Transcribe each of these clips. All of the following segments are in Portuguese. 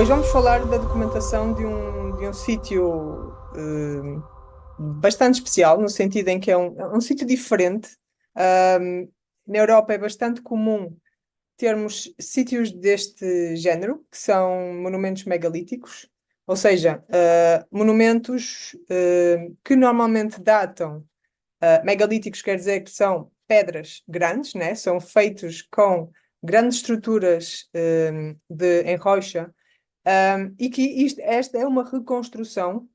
Hoje vamos falar da documentação de um sítio bastante especial, no sentido em que é um sítio diferente. Ahm, Na Europa é bastante comum termos sítios deste género, que são monumentos megalíticos, ou seja, monumentos que normalmente datam. Megalíticos quer dizer que são pedras grandes, né? São feitos com grandes estruturas em rocha, e que esta é uma reconstrução,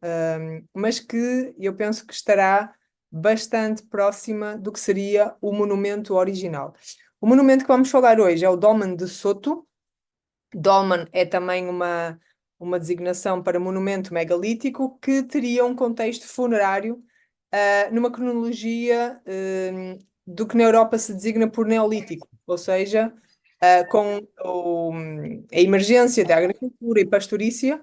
mas que eu penso que estará bastante próxima do que seria o monumento original. O monumento que vamos falar hoje é o Dolmen de Soto. Dolmen é também uma designação para monumento megalítico que teria um contexto funerário, numa cronologia, do que na Europa se designa por Neolítico, ou seja, com a emergência da agricultura e pastorícia.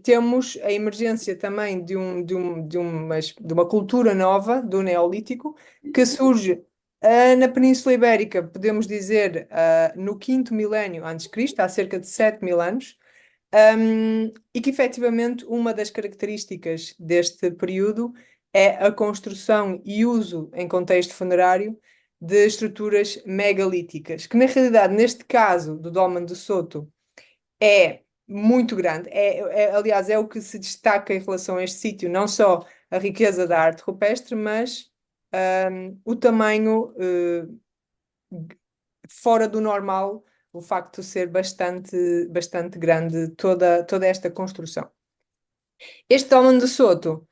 Temos a emergência também de uma cultura nova do Neolítico que surge na Península Ibérica, podemos dizer, no quinto milénio antes de Cristo, há cerca de 7.000 anos, e que efetivamente uma das características deste período é a construção e uso em contexto funerário de estruturas megalíticas, que na realidade, neste caso do Dolmen de Soto, é muito grande. Aliás, é o que se destaca em relação a este sítio, não só a riqueza da arte rupestre, mas o tamanho fora do normal, o facto de ser bastante grande toda esta construção. Este Dolmen de Soto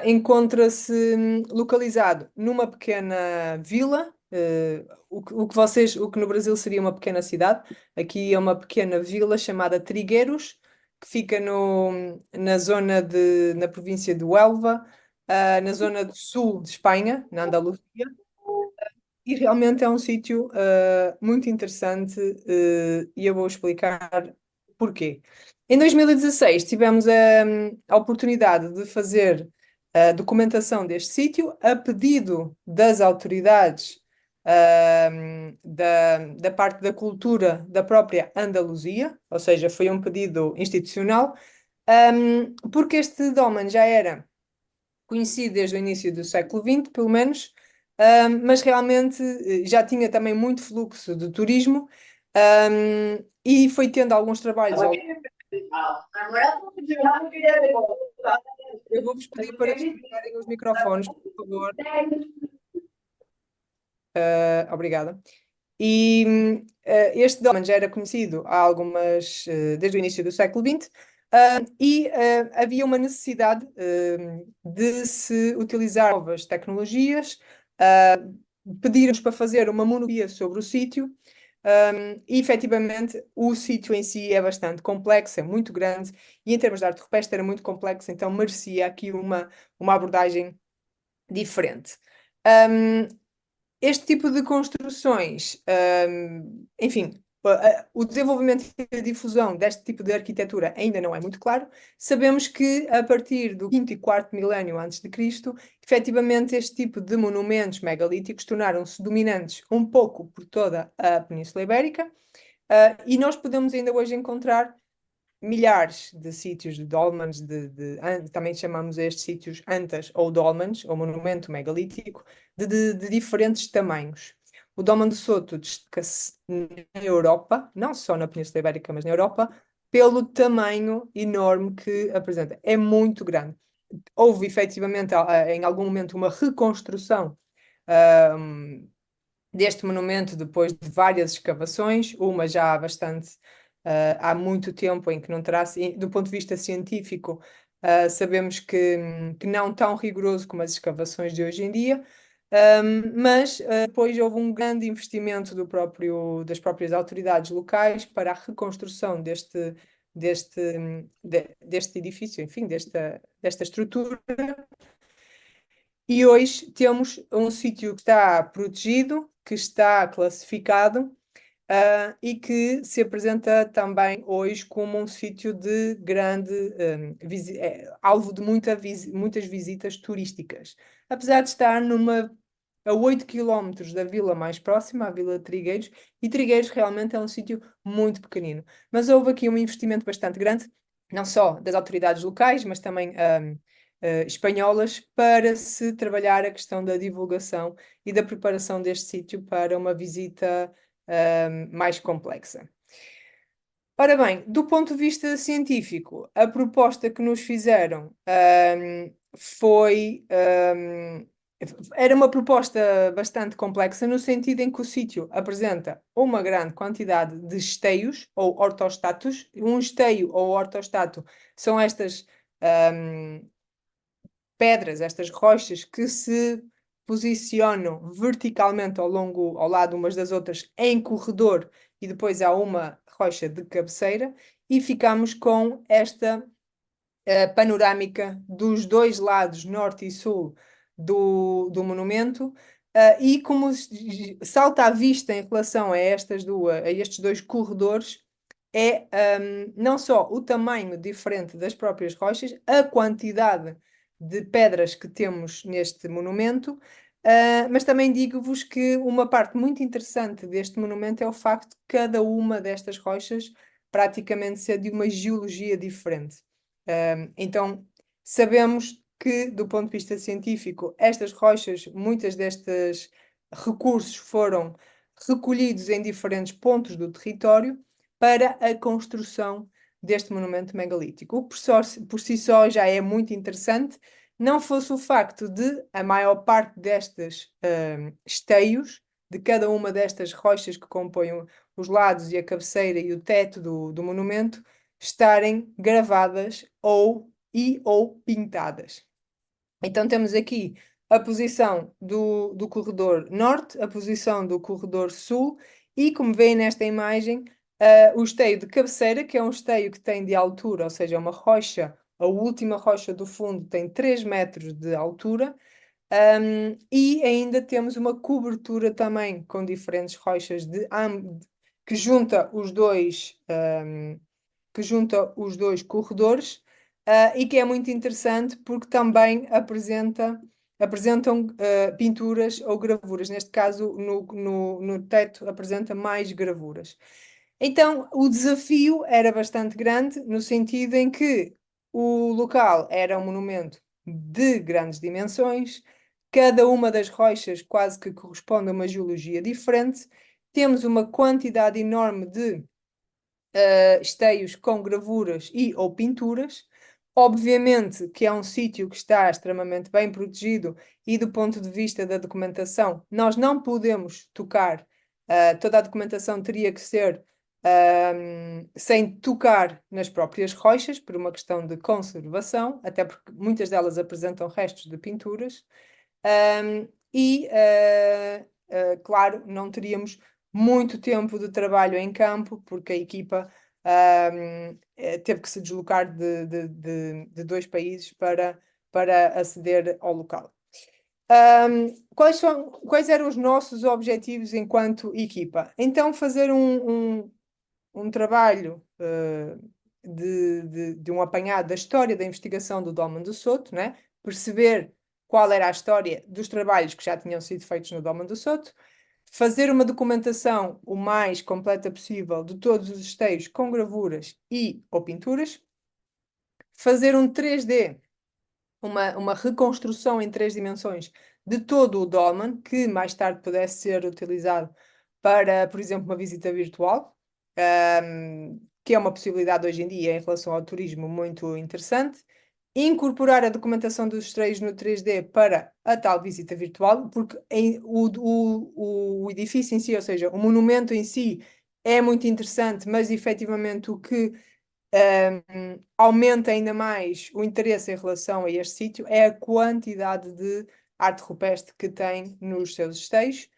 encontra-se localizado numa pequena vila, o que no Brasil seria uma pequena cidade. Aqui é uma pequena vila chamada Trigueiros, que fica na na província de Huelva, na zona do sul de Espanha, na Andaluzia. E realmente é um sítio muito interessante, e eu vou explicar porquê. Em 2016 tivemos a oportunidade de fazer a documentação deste sítio a pedido das autoridades, da parte da cultura da própria Andaluzia, ou seja, foi um pedido institucional, porque este dolmen já era conhecido desde o início do século XX, pelo menos, mas realmente já tinha também muito fluxo de turismo, e foi tendo alguns trabalhos. Eu vou-vos pedir para desligarem os microfones, por favor. Obrigada. Este dolmen já era conhecido desde o início do século XX, e havia uma necessidade de se utilizar novas tecnologias. Pediram-nos para fazer uma monografia sobre o sítio, e efetivamente o sítio em si é bastante complexo, é muito grande, e em termos de arte rupestre era muito complexo, então merecia aqui uma abordagem diferente. Um, este tipo de construções, enfim, o desenvolvimento e a difusão deste tipo de arquitetura ainda não é muito claro. Sabemos que a partir do quinto e quarto milénio antes de Cristo, efetivamente este tipo de monumentos megalíticos tornaram-se dominantes um pouco por toda a Península Ibérica, e nós podemos ainda hoje encontrar milhares de sítios de dolmens, também chamamos estes sítios antas ou dolmens, ou monumento megalítico, de diferentes tamanhos. O Dolmen de Soto destaca-se na Europa, não só na Península Ibérica, mas na Europa, pelo tamanho enorme que apresenta. É muito grande. Houve efetivamente, em algum momento, uma reconstrução deste monumento depois de várias escavações, uma já há muito tempo, em que não terá, do ponto de vista científico, sabemos que não tão rigoroso como as escavações de hoje em dia, mas depois houve um grande investimento das próprias autoridades locais para a reconstrução deste edifício, enfim, desta estrutura. E hoje temos um sítio que está protegido, que está classificado, e que se apresenta também hoje como um sítio de grande, alvo de muitas visitas turísticas. Apesar de estar a 8 quilómetros da vila mais próxima, a Vila de Trigueiros, e Trigueiros realmente é um sítio muito pequenino. Mas houve aqui um investimento bastante grande, não só das autoridades locais, mas também espanholas, para se trabalhar a questão da divulgação e da preparação deste sítio para uma visita mais complexa. Ora bem, do ponto de vista científico, a proposta que nos fizeram foi. Era uma proposta bastante complexa, no sentido em que o sítio apresenta uma grande quantidade de esteios ou ortostatos. Um esteio ou ortostato são estas pedras, estas rochas que se posicionam verticalmente ao lado umas das outras em corredor, e depois há uma rocha de cabeceira, e ficamos com esta panorâmica dos dois lados, norte e sul, do monumento. E como salta à vista em relação a estes dois corredores, é não só o tamanho diferente das próprias rochas, a quantidade de pedras que temos neste monumento, mas também digo-vos que uma parte muito interessante deste monumento é o facto de cada uma destas rochas praticamente ser de uma geologia diferente. Então, sabemos que, do ponto de vista científico, estas rochas, muitos destes recursos foram recolhidos em diferentes pontos do território para a construção deste monumento megalítico. O que por si só já é muito interessante, não fosse o facto de a maior parte destes esteios, de cada uma destas rochas que compõem os lados e a cabeceira e o teto do monumento, estarem gravadas ou pintadas. Então temos aqui a posição do corredor norte, a posição do corredor sul, e como veem nesta imagem, o esteio de cabeceira, que é um esteio que tem de altura, ou seja, uma rocha, a última rocha do fundo tem 3 metros de altura. E ainda temos uma cobertura também com diferentes rochas que junta os dois, que junta os dois corredores, e que é muito interessante porque também apresentam pinturas ou gravuras. Neste caso, no teto, apresenta mais gravuras. Então, o desafio era bastante grande, no sentido em que o local era um monumento de grandes dimensões, cada uma das rochas quase que corresponde a uma geologia diferente, temos uma quantidade enorme de esteios com gravuras e ou pinturas. Obviamente que é um sítio que está extremamente bem protegido, e do ponto de vista da documentação, nós não podemos tocar, toda a documentação teria que ser sem tocar nas próprias rochas, por uma questão de conservação, até porque muitas delas apresentam restos de pinturas. Claro, não teríamos muito tempo de trabalho em campo, porque a equipa teve que se deslocar de 2 países para aceder ao local. Quais eram os nossos objetivos enquanto equipa? Então, fazer um trabalho de um apanhado da história da investigação do Dolmen do Soto, né? Perceber qual era a história dos trabalhos que já tinham sido feitos no Dolmen do Soto, fazer uma documentação o mais completa possível de todos os esteios com gravuras e ou pinturas, fazer um 3D, uma reconstrução em 3 dimensões de todo o dolmen, que mais tarde pudesse ser utilizado para, por exemplo, uma visita virtual, que é uma possibilidade hoje em dia em relação ao turismo muito interessante. Incorporar a documentação dos esteios no 3D para a tal visita virtual, porque o edifício em si, ou seja, o monumento em si, é muito interessante, mas efetivamente o que aumenta ainda mais o interesse em relação a este sítio é a quantidade de arte rupestre que tem nos seus esteios.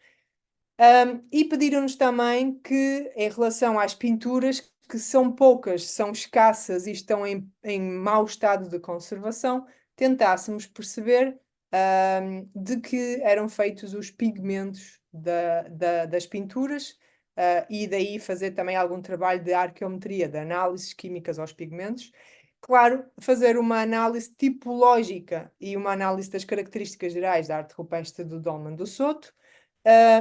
E pediram-nos também que, em relação às pinturas, que são poucas, são escassas e estão em mau estado de conservação, tentássemos perceber de que eram feitos os pigmentos das pinturas, e daí fazer também algum trabalho de arqueometria, de análises químicas aos pigmentos, claro, fazer uma análise tipológica e uma análise das características gerais da arte rupestre do Dolmen do Soto.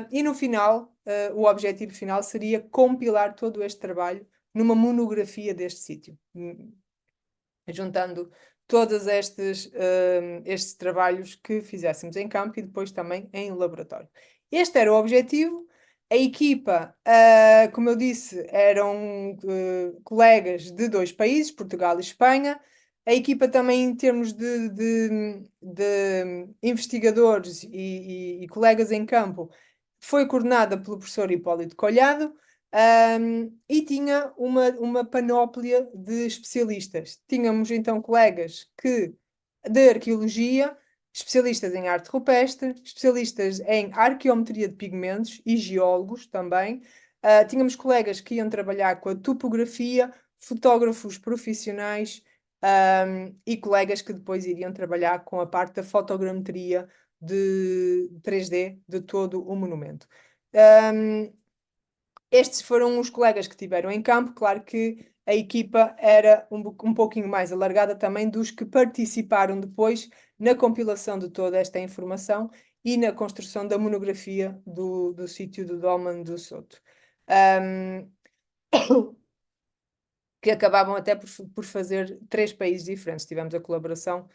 E no final, o objetivo final seria compilar todo este trabalho numa monografia deste sítio, juntando todos estes trabalhos que fizéssemos em campo e depois também em laboratório. Este era o objetivo. A equipa, como eu disse, eram colegas de dois países, Portugal e Espanha. A equipa também, em termos de investigadores e colegas em campo, foi coordenada pelo professor Hipólito Collado. E tinha uma panóplia de especialistas. Tínhamos então colegas de arqueologia, especialistas em arte rupestre, especialistas em arqueometria de pigmentos e geólogos também. Tínhamos colegas que iam trabalhar com a topografia, fotógrafos profissionais, e colegas que depois iriam trabalhar com a parte da fotogrametria de 3D de todo o monumento. Estes foram os colegas que tiveram em campo. Claro que a equipa era um pouquinho mais alargada também dos que participaram depois na compilação de toda esta informação e na construção da monografia do sítio do Dolmen do Soto. Um, que acabavam até por fazer 3 países diferentes. Tivemos a colaboração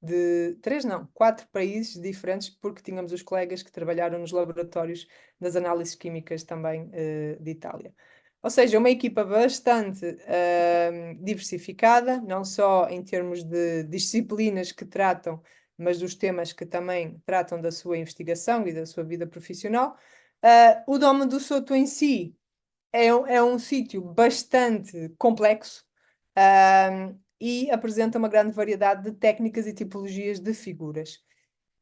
de 3, não, 4 países diferentes, porque tínhamos os colegas que trabalharam nos laboratórios das análises químicas também de Itália. Ou seja, uma equipa bastante diversificada, não só em termos de disciplinas que tratam, mas dos temas que também tratam da sua investigação e da sua vida profissional. O Domo do Soto em si é um sítio bastante complexo, e apresenta uma grande variedade de técnicas e tipologias de figuras.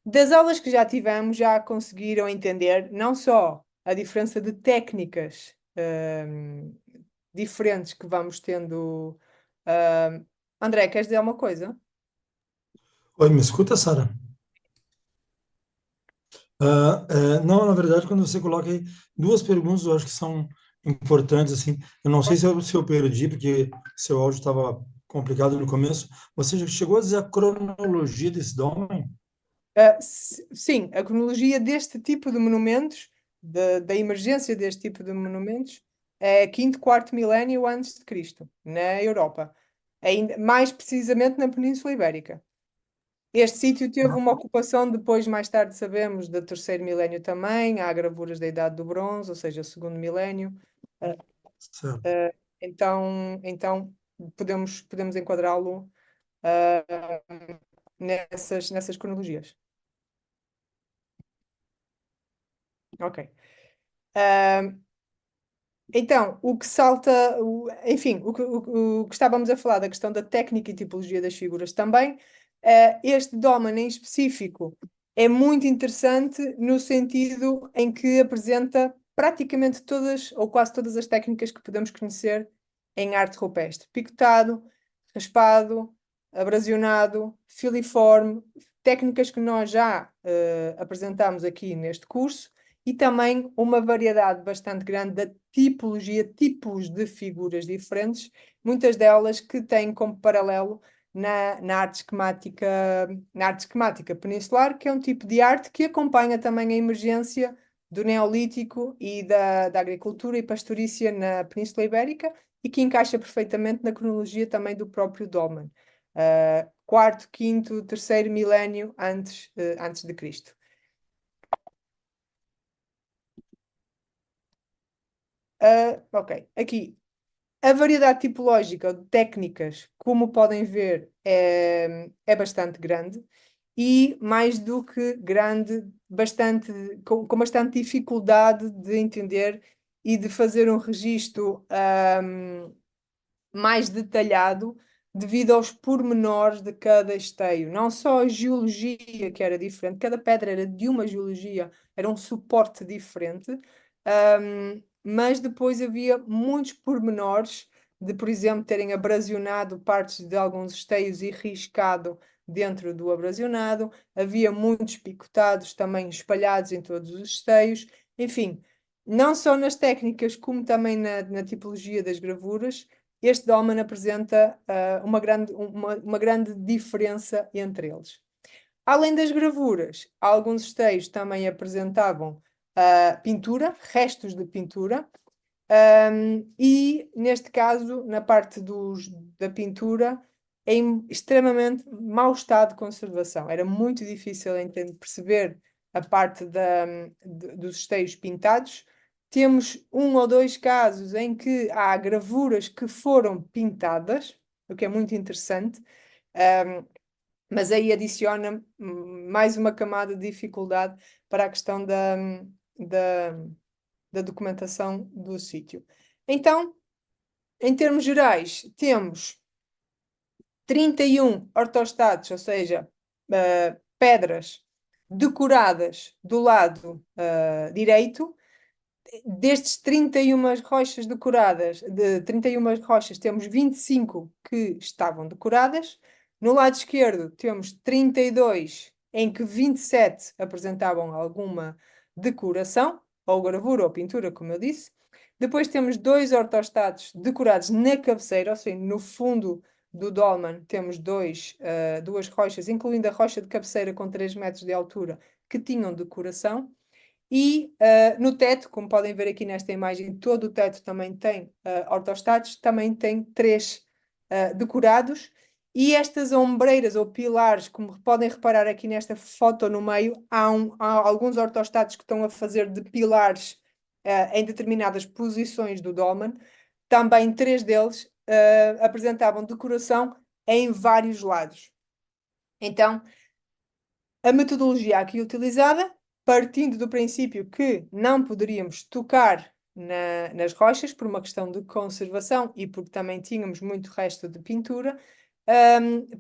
Das aulas que já tivemos, já conseguiram entender não só a diferença de técnicas diferentes que vamos tendo. André, queres dizer alguma coisa? Oi, me escuta, Sara? Não, na verdade, quando você coloca aí duas perguntas, eu acho que são importantes, assim. Eu não sei se eu perdi, porque seu áudio estava complicado no começo. Você já chegou a dizer a cronologia desse dom? Sim, a cronologia deste tipo de monumentos, da emergência deste tipo de monumentos, é quinto, quarto milénio antes de Cristo, na Europa. Ainda, mais precisamente na Península Ibérica. Este sítio teve uma ocupação depois, mais tarde sabemos, do terceiro milénio também. Há gravuras da Idade do Bronze, ou seja, segundo milénio. Ah, Certo. ah, então podemos enquadrá-lo ah, nessas cronologias. Ok. Ah, Então, o que salta, enfim, o que estávamos a falar da questão da técnica e tipologia das figuras também, este Doman em específico é muito interessante no sentido em que apresenta praticamente todas ou quase todas as técnicas que podemos conhecer em arte rupestre: picotado, raspado, abrasionado, filiforme, técnicas que nós já apresentamos aqui neste curso, e também uma variedade bastante grande da tipologia, tipos de figuras diferentes, muitas delas que têm como paralelo na arte esquemática peninsular, que é um tipo de arte que acompanha também a emergência do Neolítico e da agricultura e pastorícia na Península Ibérica, e que encaixa perfeitamente na cronologia também do próprio Dolmen. Quarto, quinto, terceiro milénio antes de Cristo. Ok, aqui a variedade tipológica de técnicas, como podem ver, é bastante grande, e mais do que grande, com bastante dificuldade de entender e de fazer um registro mais detalhado devido aos pormenores de cada esteio. Não só a geologia que era diferente, cada pedra era de uma geologia, era um suporte diferente, mas depois havia muitos pormenores de, por exemplo, terem abrasionado partes de alguns esteios e riscado dentro do abrasionado. Havia muitos picotados também espalhados em todos os esteios. Enfim, não só nas técnicas, como também na tipologia das gravuras, este dolmen apresenta uma grande diferença entre eles. Além das gravuras, alguns esteios também apresentavam pintura, restos de pintura, e neste caso, na parte da pintura, em extremamente mau estado de conservação. Era muito difícil perceber a parte dos esteios pintados. Temos um ou dois casos em que há gravuras que foram pintadas, o que é muito interessante. Mas aí adiciona mais uma camada de dificuldade para a questão da, da documentação do sítio. Então, em termos gerais, temos 31 ortostatos, ou seja, pedras decoradas do lado direito. Destes 31 rochas decoradas, de 31 rochas, temos 25 que estavam decoradas. No lado esquerdo, temos 32, em que 27 apresentavam alguma decoração, ou gravura ou pintura, como eu disse. Depois temos dois ortostatos decorados na cabeceira, ou seja, no fundo do dolmen temos duas rochas, incluindo a rocha de cabeceira com 3 metros de altura, que tinham decoração. E no teto, como podem ver aqui nesta imagem, todo o teto também tem ortostatos, também tem 3 decorados. E estas ombreiras ou pilares, como podem reparar aqui nesta foto no meio, há alguns ortostatos que estão a fazer de pilares em determinadas posições do dolmen. Também 3 deles apresentavam decoração em vários lados. Então, a metodologia aqui utilizada, partindo do princípio que não poderíamos tocar nas rochas por uma questão de conservação e porque também tínhamos muito resto de pintura,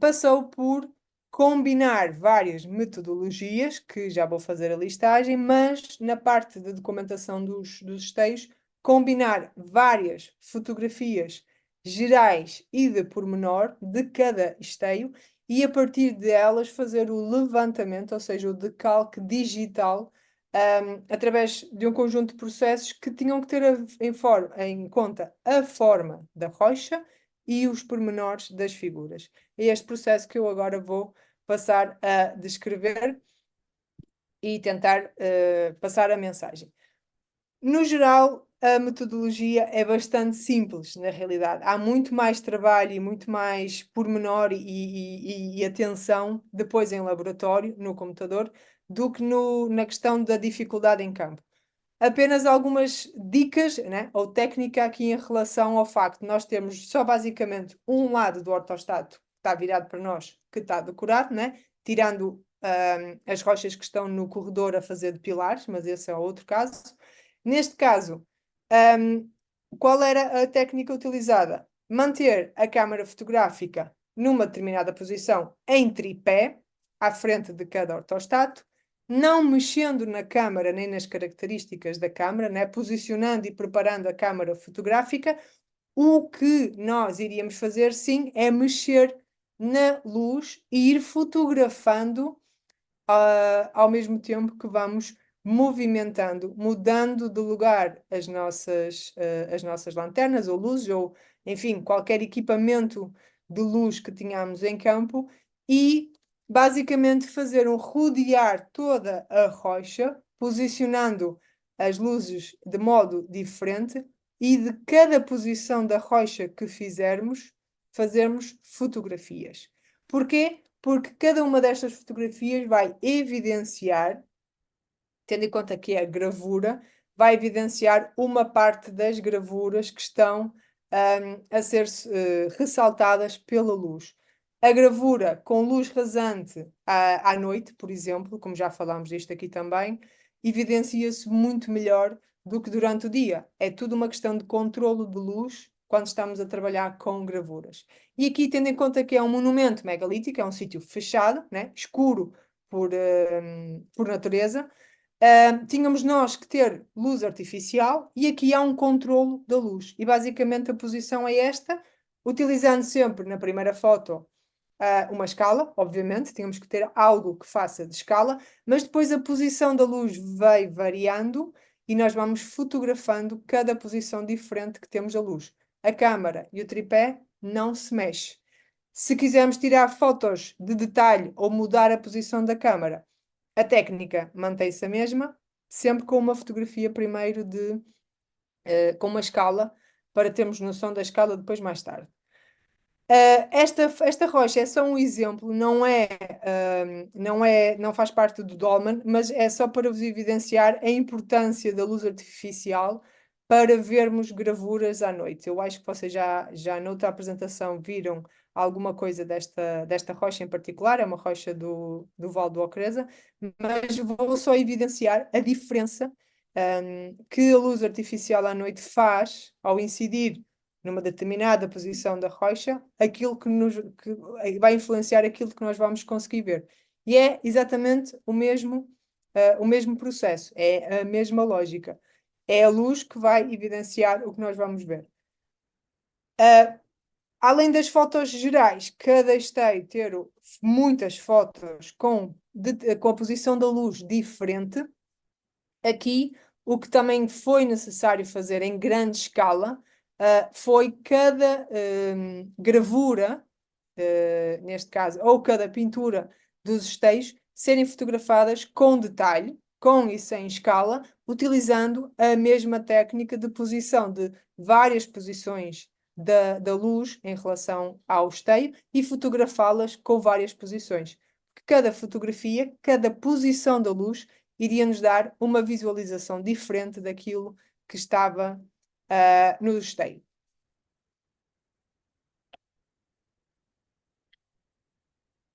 passou por combinar várias metodologias, que já vou fazer a listagem, mas na parte de documentação dos esteios, combinar várias fotografias gerais e de pormenor de cada esteio e a partir delas fazer o levantamento, ou seja, o decalque digital, através de um conjunto de processos que tinham que ter em conta a forma da rocha e os pormenores das figuras. É este processo que eu agora vou passar a descrever e tentar passar a mensagem. No geral, a metodologia é bastante simples, na realidade. Há muito mais trabalho e muito mais pormenor e atenção depois em laboratório, no computador, do que na questão da dificuldade em campo. Apenas algumas dicas, né, ou técnica aqui em relação ao facto de nós termos só basicamente um lado do ortostato que está virado para nós, que está decorado, né, tirando as rochas que estão no corredor a fazer de pilares, mas esse é outro caso. Neste caso, qual era a técnica utilizada? Manter a câmara fotográfica numa determinada posição em tripé, à frente de cada ortostato, não mexendo na câmara nem nas características da câmara, né? Posicionando e preparando a câmara fotográfica. O que nós iríamos fazer, sim, é mexer na luz e ir fotografando ao mesmo tempo que vamos movimentando, mudando de lugar as nossas lanternas ou luzes, ou enfim, qualquer equipamento de luz que tenhamos em campo e basicamente fazer um rodear toda a rocha, posicionando as luzes de modo diferente e de cada posição da rocha que fizermos, fazermos fotografias. Porquê? Porque cada uma destas fotografias vai evidenciar, tendo em conta que é a gravura, vai evidenciar uma parte das gravuras que estão a ser ressaltadas pela luz. A gravura com luz rasante à noite, por exemplo, como já falámos disto aqui também, evidencia-se muito melhor do que durante o dia. É tudo uma questão de controlo de luz quando estamos a trabalhar com gravuras. E aqui, tendo em conta que é um monumento megalítico, é um sítio fechado, né? Escuro por natureza, tínhamos nós que ter luz artificial e aqui há um controlo da luz. E basicamente a posição é esta, utilizando sempre na primeira foto uma escala, obviamente, tínhamos que ter algo que faça de escala, mas depois a posição da luz vai variando e nós vamos fotografando cada posição diferente que temos a luz. a câmara e o tripé não se mexe. Se quisermos tirar fotos de detalhe ou mudar a posição da câmara, a técnica mantém-se a mesma, sempre com uma fotografia primeiro com uma escala, para termos noção da escala depois mais tarde. Esta rocha é só um exemplo, não faz parte do dolmen, mas é só para vos evidenciar a importância da luz artificial para vermos gravuras à noite. Eu acho que vocês já noutra apresentação viram alguma coisa desta rocha em particular, é uma rocha do Vale do Ocreza, mas vou só evidenciar a diferença, que a luz artificial à noite faz ao incidir numa determinada posição da rocha, aquilo que vai influenciar aquilo que nós vamos conseguir ver. E é exatamente o mesmo processo, é a mesma lógica. É a luz que vai evidenciar o que nós vamos ver. Além das fotos gerais, cada esteio ter muitas fotos com a posição da luz diferente, aqui o que também foi necessário fazer em grande escala foi cada gravura, neste caso, ou cada pintura dos esteios, serem fotografadas com detalhe, com e sem escala, utilizando a mesma técnica de posição de várias posições da luz em relação ao esteio e fotografá-las com várias posições. Porque cada fotografia, cada posição da luz, iria nos dar uma visualização diferente daquilo que estava no esteio.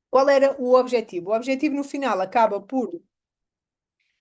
Qual era o objetivo? O objetivo no final acaba por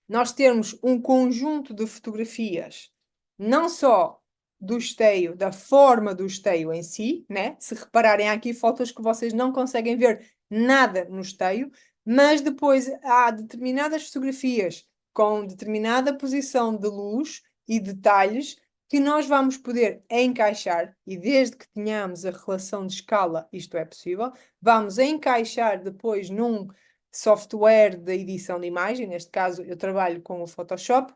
nós termos um conjunto de fotografias, não só do esteio, da forma do esteio em si, né? Se repararem, há aqui fotos que vocês não conseguem ver nada no esteio, mas depois há determinadas fotografias com determinada posição de luz e detalhes que nós vamos poder encaixar, e desde que tenhamos a relação de escala, isto é possível, vamos encaixar depois num software de edição de imagem, neste caso eu trabalho com o Photoshop.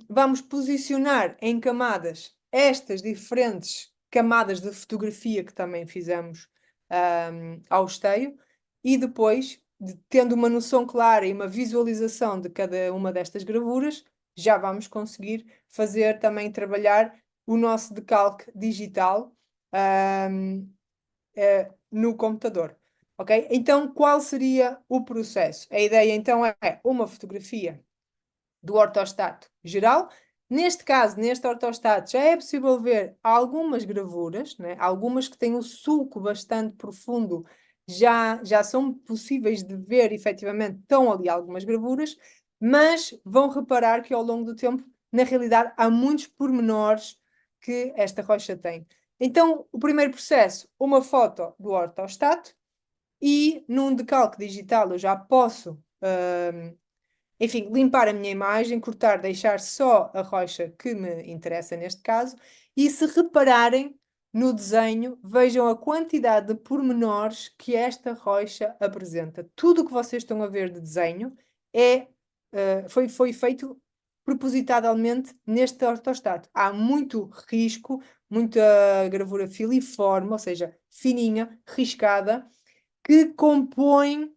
Vamos posicionar em camadas estas diferentes camadas de fotografia que também fizemos ao esteio, e depois, tendo uma noção clara e uma visualização de cada uma destas gravuras, já vamos conseguir fazer também trabalhar o nosso decalque digital no computador. Ok? Então, qual seria o processo? A ideia então é uma fotografia do ortostato geral. Neste caso, neste ortostato, já é possível ver algumas gravuras, né? Algumas que têm um sulco bastante profundo, já são possíveis de ver, efetivamente, estão ali algumas gravuras, mas vão reparar que ao longo do tempo, na realidade, há muitos pormenores que esta rocha tem. Então, o primeiro processo, uma foto do ortostato, e num decalque digital eu já posso, enfim, limpar a minha imagem, cortar, deixar só a rocha que me interessa neste caso, e se repararem no desenho, vejam a quantidade de pormenores que esta rocha apresenta. Tudo o que vocês estão a ver de desenho foi feito propositadamente neste ortostato. Há muito risco, muita gravura filiforme, ou seja, fininha, riscada, que compõe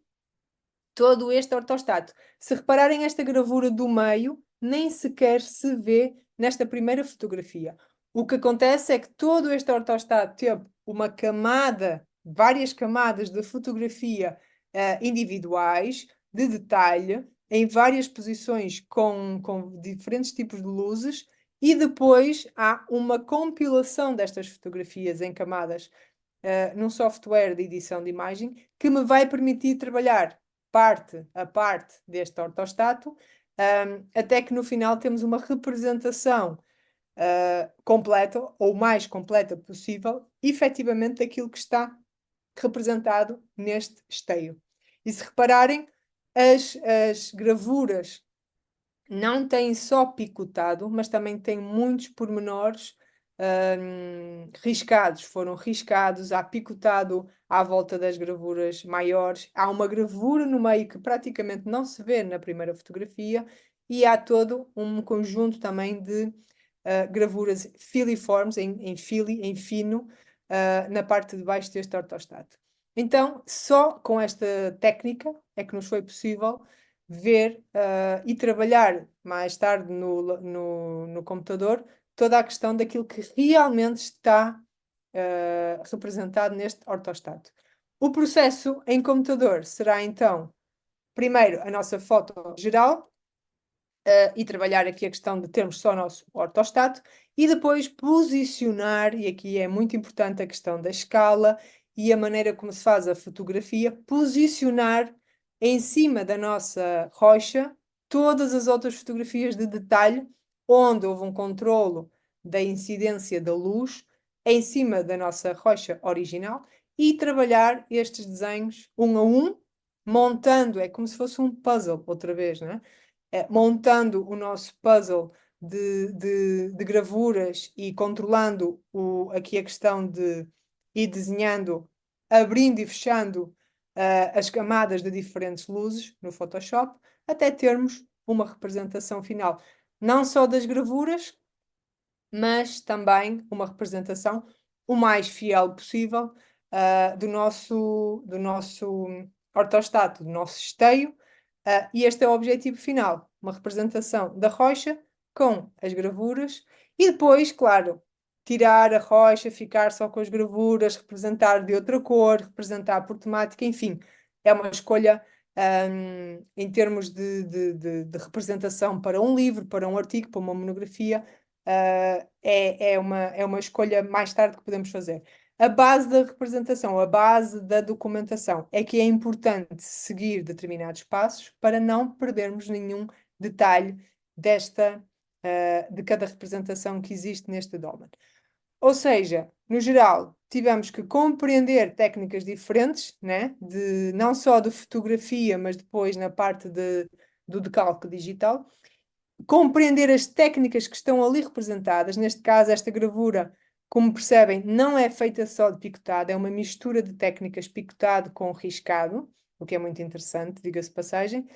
todo este ortostato. Se repararem esta gravura do meio, nem sequer se vê nesta primeira fotografia. O que acontece é que todo este ortostato teve uma camada, várias camadas de fotografia individuais, de detalhe, em várias posições com diferentes tipos de luzes, e depois há uma compilação destas fotografias em camadas num software de edição de imagem que me vai permitir trabalhar parte a parte deste ortostato, até que no final temos uma representação completa, ou mais completa possível, efetivamente daquilo que está representado neste esteio. E se repararem, as gravuras não têm só picotado, mas também têm muitos pormenores riscados, foram riscados, há picotado à volta das gravuras maiores, há uma gravura no meio que praticamente não se vê na primeira fotografia, e há todo um conjunto também de gravuras filiformes, em fino, na parte de baixo deste ortostato. Então, só com esta técnica é que nos foi possível ver e trabalhar mais tarde no computador toda a questão daquilo que realmente está representado neste ortostato. O processo em computador será então, primeiro, a nossa foto geral, e trabalhar aqui a questão de termos só o nosso ortostato, e depois posicionar, e aqui é muito importante a questão da escala e a maneira como se faz a fotografia, posicionar em cima da nossa rocha todas as outras fotografias de detalhe, onde houve um controlo da incidência da luz em cima da nossa rocha original, e trabalhar estes desenhos um a um, montando, é como se fosse um puzzle, outra vez, não é? Montando o nosso puzzle de gravuras e controlando aqui a questão de ir desenhando, abrindo e fechando as camadas de diferentes luzes no Photoshop, até termos uma representação final, não só das gravuras, mas também uma representação o mais fiel possível do nosso ortostato, do nosso esteio, e este é o objetivo final, uma representação da rocha com as gravuras e depois, claro, tirar a rocha, ficar só com as gravuras, representar de outra cor, representar por temática, enfim, é uma escolha em termos de representação para um livro, para um artigo, para uma monografia, é uma escolha mais tarde que podemos fazer. A base da representação, a base da documentação, é que é importante seguir determinados passos para não perdermos nenhum detalhe de cada representação que existe neste dolmen. Ou seja, no geral, tivemos que compreender técnicas diferentes, né? Não só de fotografia, mas depois na parte do decalque digital. Compreender as técnicas que estão ali representadas. Neste caso, esta gravura, como percebem, não é feita só de picotado, é uma mistura de técnicas picotado com riscado, o que é muito interessante, diga-se de passagem.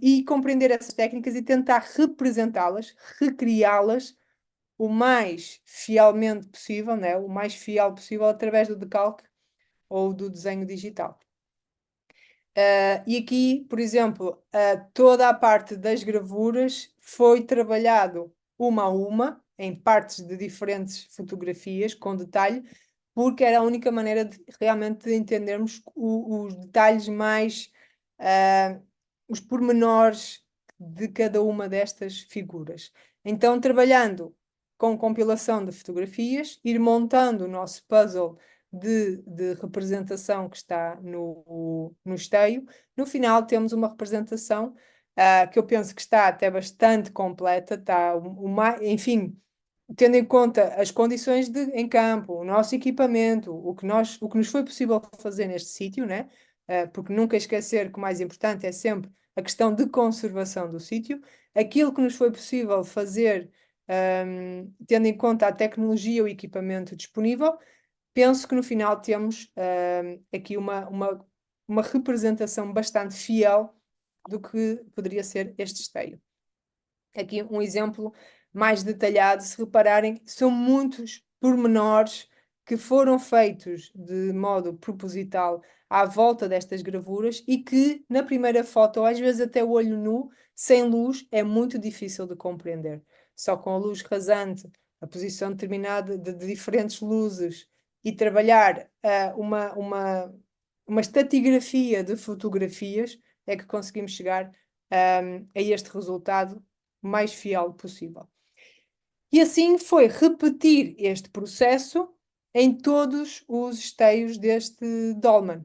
E compreender essas técnicas e tentar representá-las, recriá-las o mais fielmente possível, né? O mais fiel possível através do decalque ou do desenho digital. E aqui, por exemplo, toda a parte das gravuras foi trabalhado uma a uma, em partes de diferentes fotografias, com detalhe, porque era a única maneira de realmente entendermos os detalhes mais, os pormenores de cada uma destas figuras. Então, trabalhando com compilação de fotografias, ir montando o nosso puzzle de representação que está no esteio. No final temos uma representação que eu penso que está até bastante completa, está enfim, tendo em conta as condições em campo, o nosso equipamento, o que nos foi possível fazer neste sítio, né? Porque nunca esquecer que o mais importante é sempre a questão de conservação do sítio, aquilo que nos foi possível fazer, tendo em conta a tecnologia, o equipamento disponível. Penso que no final temos aqui uma representação bastante fiel do que poderia ser este esteio. Aqui um exemplo mais detalhado, se repararem, são muitos pormenores que foram feitos de modo proposital à volta destas gravuras e que na primeira foto, às vezes até o olho nu, sem luz, é muito difícil de compreender. Só com a luz rasante, a posição determinada de diferentes luzes e trabalhar uma estatigrafia de fotografias é que conseguimos chegar a este resultado mais fiel possível. E assim foi repetir este processo em todos os esteios deste dolmen.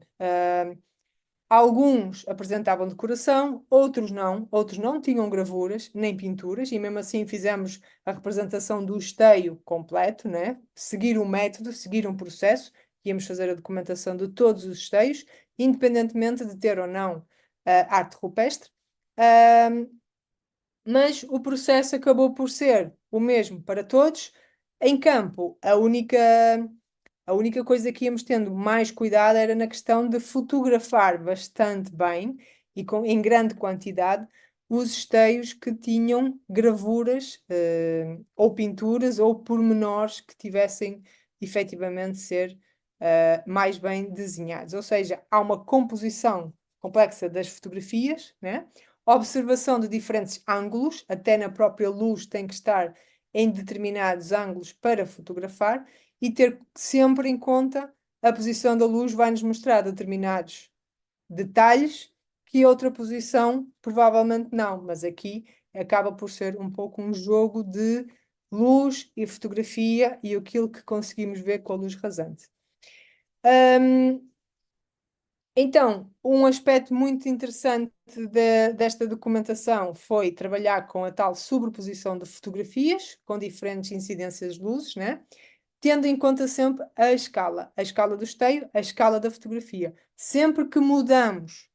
Alguns apresentavam decoração, outros não tinham gravuras nem pinturas, e mesmo assim fizemos a representação do esteio completo, né? Seguir um método, seguir um processo, íamos fazer a documentação de todos os esteios, independentemente de ter ou não arte rupestre. Mas o processo acabou por ser o mesmo para todos. Em campo, a única coisa que íamos tendo mais cuidado era na questão de fotografar bastante bem e em grande quantidade, os esteios que tinham gravuras, ou pinturas, ou pormenores que tivessem efetivamente ser mais bem desenhados. Ou seja, há uma composição complexa das fotografias, né? Observação de diferentes ângulos, até na própria luz tem que estar em determinados ângulos para fotografar e ter sempre em conta a posição da luz vai nos mostrar determinados detalhes que outra posição provavelmente não, mas aqui acaba por ser um pouco um jogo de luz e fotografia e aquilo que conseguimos ver com a luz rasante. Então, um aspecto muito interessante desta documentação foi trabalhar com a tal sobreposição de fotografias com diferentes incidências de luzes, né? Tendo em conta sempre a escala do esteio, a escala da fotografia. Sempre que mudamos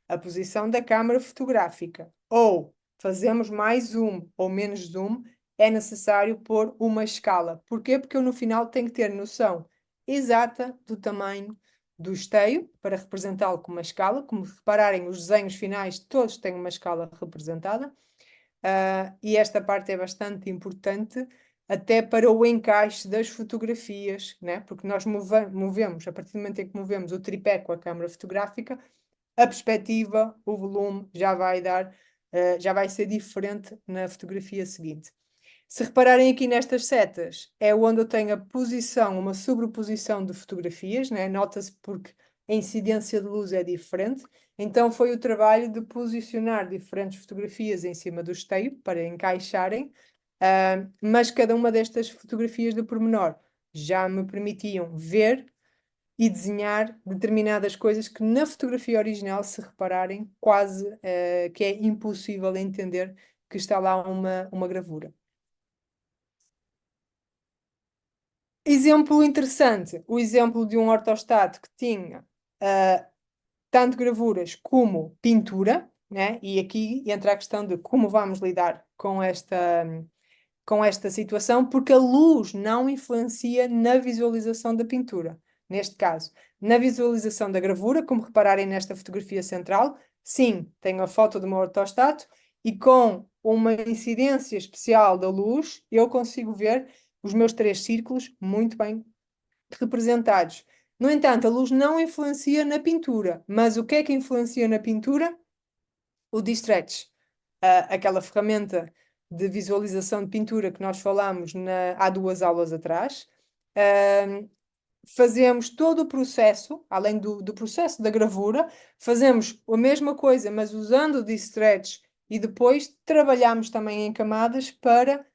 a posição da câmara fotográfica ou fazemos mais zoom ou menos zoom, é necessário pôr uma escala. Porquê? Porque eu no final tenho que ter noção exata do tamanho do esteio para representá-lo com uma escala. Como repararem, os desenhos finais todos têm uma escala representada. E esta parte é bastante importante até para o encaixe das fotografias, né? Porque nós movemos, a partir do momento em que movemos o tripé com a câmara fotográfica, a perspectiva, o volume já vai dar, já vai ser diferente na fotografia seguinte. Se repararem aqui nestas setas, é onde eu tenho a posição, uma sobreposição de fotografias, né? Nota-se porque a incidência de luz é diferente. Então foi o trabalho de posicionar diferentes fotografias em cima do esteio para encaixarem, mas cada uma destas fotografias de pormenor já me permitiam ver e desenhar determinadas coisas que na fotografia original, se repararem, quase que é impossível entender que está lá uma gravura. Exemplo interessante, o exemplo de um ortostato que tinha tanto gravuras como pintura, né? E aqui entra a questão de como vamos lidar com esta situação, porque a luz não influencia na visualização da pintura. Neste caso, na visualização da gravura, como repararem nesta fotografia central, sim, tenho a foto do meu ortostato e com uma incidência especial da luz, eu consigo ver os meus três círculos muito bem representados. No entanto, a luz não influencia na pintura, mas o que é que influencia na pintura? O D-Stretch, aquela ferramenta de visualização de pintura que nós falámos há 2 aulas atrás. Fazemos todo o processo, além do processo da gravura, fazemos a mesma coisa, mas usando o D-Stretch e depois trabalhamos também em camadas para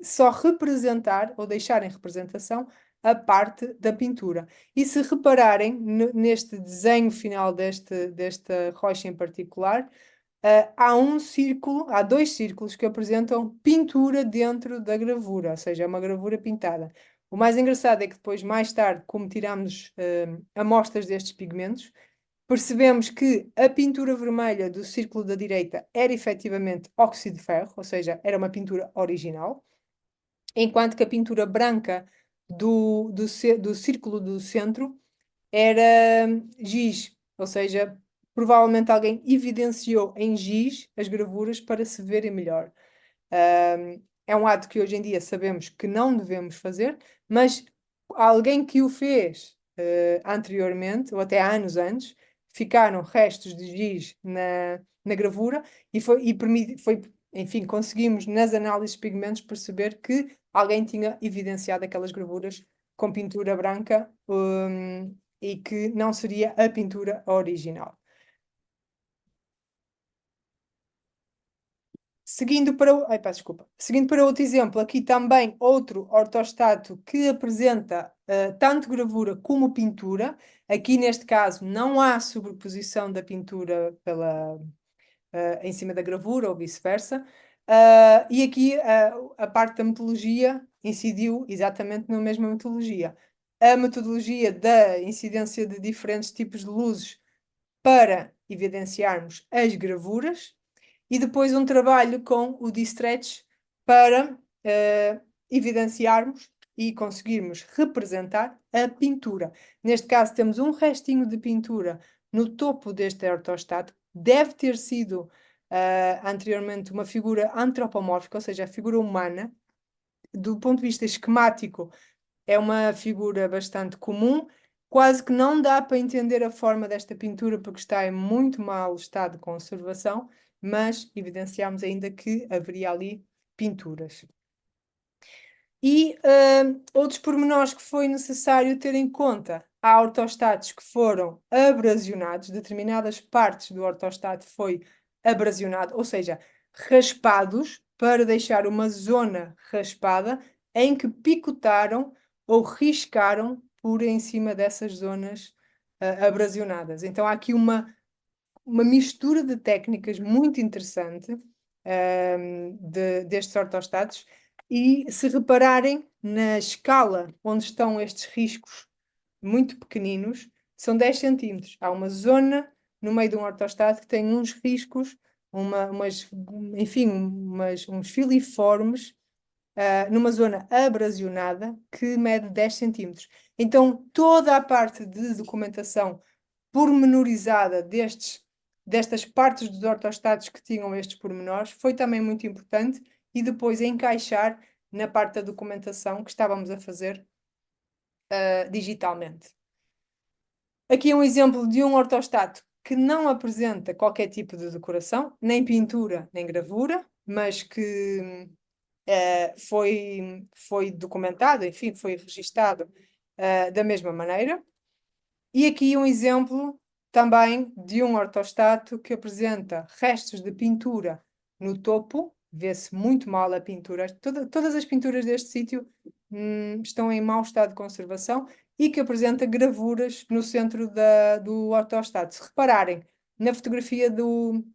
só representar ou deixar em representação a parte da pintura. E se repararem neste desenho final desta rocha em particular, há 2 círculos que apresentam pintura dentro da gravura, ou seja, é uma gravura pintada. O mais engraçado é que depois, mais tarde, como tiramos amostras destes pigmentos, percebemos que a pintura vermelha do círculo da direita era efetivamente óxido de ferro, ou seja, era uma pintura original, enquanto que a pintura branca do círculo do centro era giz, ou seja, provavelmente alguém evidenciou em giz as gravuras para se verem melhor. É um ato que hoje em dia sabemos que não devemos fazer, mas alguém que o fez anteriormente, ou até há anos antes, ficaram restos de giz na gravura enfim, conseguimos nas análises de pigmentos perceber que alguém tinha evidenciado aquelas gravuras com pintura branca, e que não seria a pintura original. Seguindo para outro exemplo, aqui também outro ortostato que apresenta tanto gravura como pintura. Aqui neste caso não há sobreposição da pintura em cima da gravura ou vice-versa. E aqui a parte da metodologia incidiu exatamente na mesma metodologia. A metodologia da incidência de diferentes tipos de luzes para evidenciarmos as gravuras e depois um trabalho com o D-Stretch para evidenciarmos e conseguirmos representar a pintura. Neste caso, temos um restinho de pintura no topo deste ortostato, deve ter sido anteriormente uma figura antropomórfica, ou seja, a figura humana. Do ponto de vista esquemático, é uma figura bastante comum, quase que não dá para entender a forma desta pintura porque está em muito mau estado de conservação, mas evidenciamos ainda que haveria ali pinturas. E outros pormenores que foi necessário ter em conta. Há ortostatos que foram abrasionados, determinadas partes do ortostato foi abrasionado, ou seja, raspados para deixar uma zona raspada em que picotaram ou riscaram por em cima dessas zonas abrasionadas. Então há aqui uma mistura de técnicas muito interessante destes ortostatos. E se repararem na escala onde estão estes riscos muito pequeninos, são 10 centímetros. Há uma zona no meio de um ortostato que tem uns riscos, enfim, uns filiformes, numa zona abrasionada que mede 10 centímetros. Então, toda a parte de documentação pormenorizada destas partes dos ortostatos que tinham estes pormenores foi também muito importante e depois encaixar na parte da documentação que estávamos a fazer digitalmente. Aqui é um exemplo de um ortostato que não apresenta qualquer tipo de decoração, nem pintura, nem gravura, mas que foi documentado, enfim, foi registado da mesma maneira. E aqui um exemplo também de um ortostato que apresenta restos de pintura no topo, vê-se muito mal a pintura. Todas as pinturas deste sítio estão em mau estado de conservação e que apresenta gravuras no centro do ortostato. Se repararem na fotografia do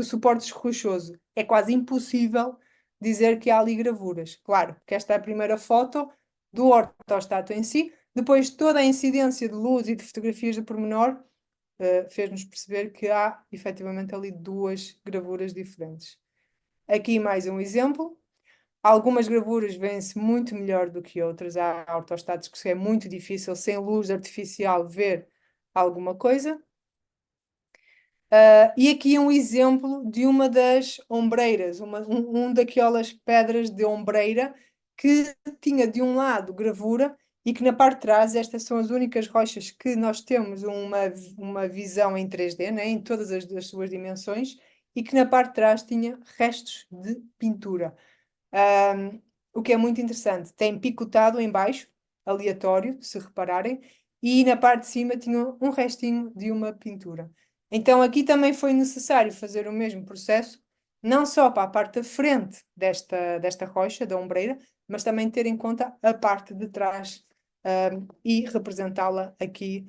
suporte rochoso, é quase impossível dizer que há ali gravuras. Claro que esta é a primeira foto do ortostato em si. Depois, toda a incidência de luz e de fotografias de pormenor fez-nos perceber que há efetivamente ali duas gravuras diferentes. Aqui mais um exemplo. Algumas gravuras vêm-se muito melhor do que outras. Há ortostatos que é muito difícil, sem luz artificial, ver alguma coisa. E aqui um exemplo de uma das ombreiras, um daquelas pedras de ombreira que tinha de um lado gravura e que na parte de trás, estas são as únicas rochas que nós temos uma visão em 3D, né, em todas as suas dimensões, e que na parte de trás tinha restos de pintura. O que é muito interessante, tem picotado em baixo, aleatório, se repararem, e na parte de cima tinha um restinho de uma pintura. Então aqui também foi necessário fazer o mesmo processo, não só para a parte da frente desta rocha, da ombreira, mas também ter em conta a parte de trás, e representá-la aqui,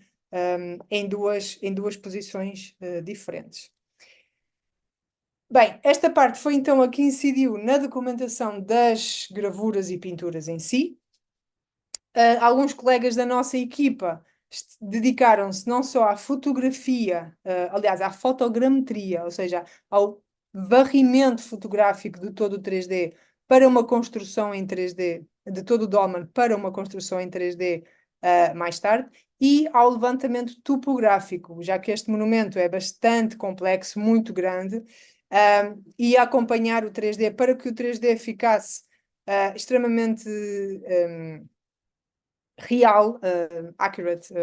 em duas posições diferentes. Bem, esta parte foi então a que incidiu na documentação das gravuras e pinturas em si. Alguns colegas da nossa equipa dedicaram-se não só à fotografia, aliás, à fotogrametria, ou seja, ao varrimento fotográfico de todo o 3D para uma construção em 3D, de todo o dolmen para uma construção em 3D mais tarde, e ao levantamento topográfico, já que este monumento é bastante complexo, muito grande, e a acompanhar o 3D para que o 3D ficasse extremamente real, accurate,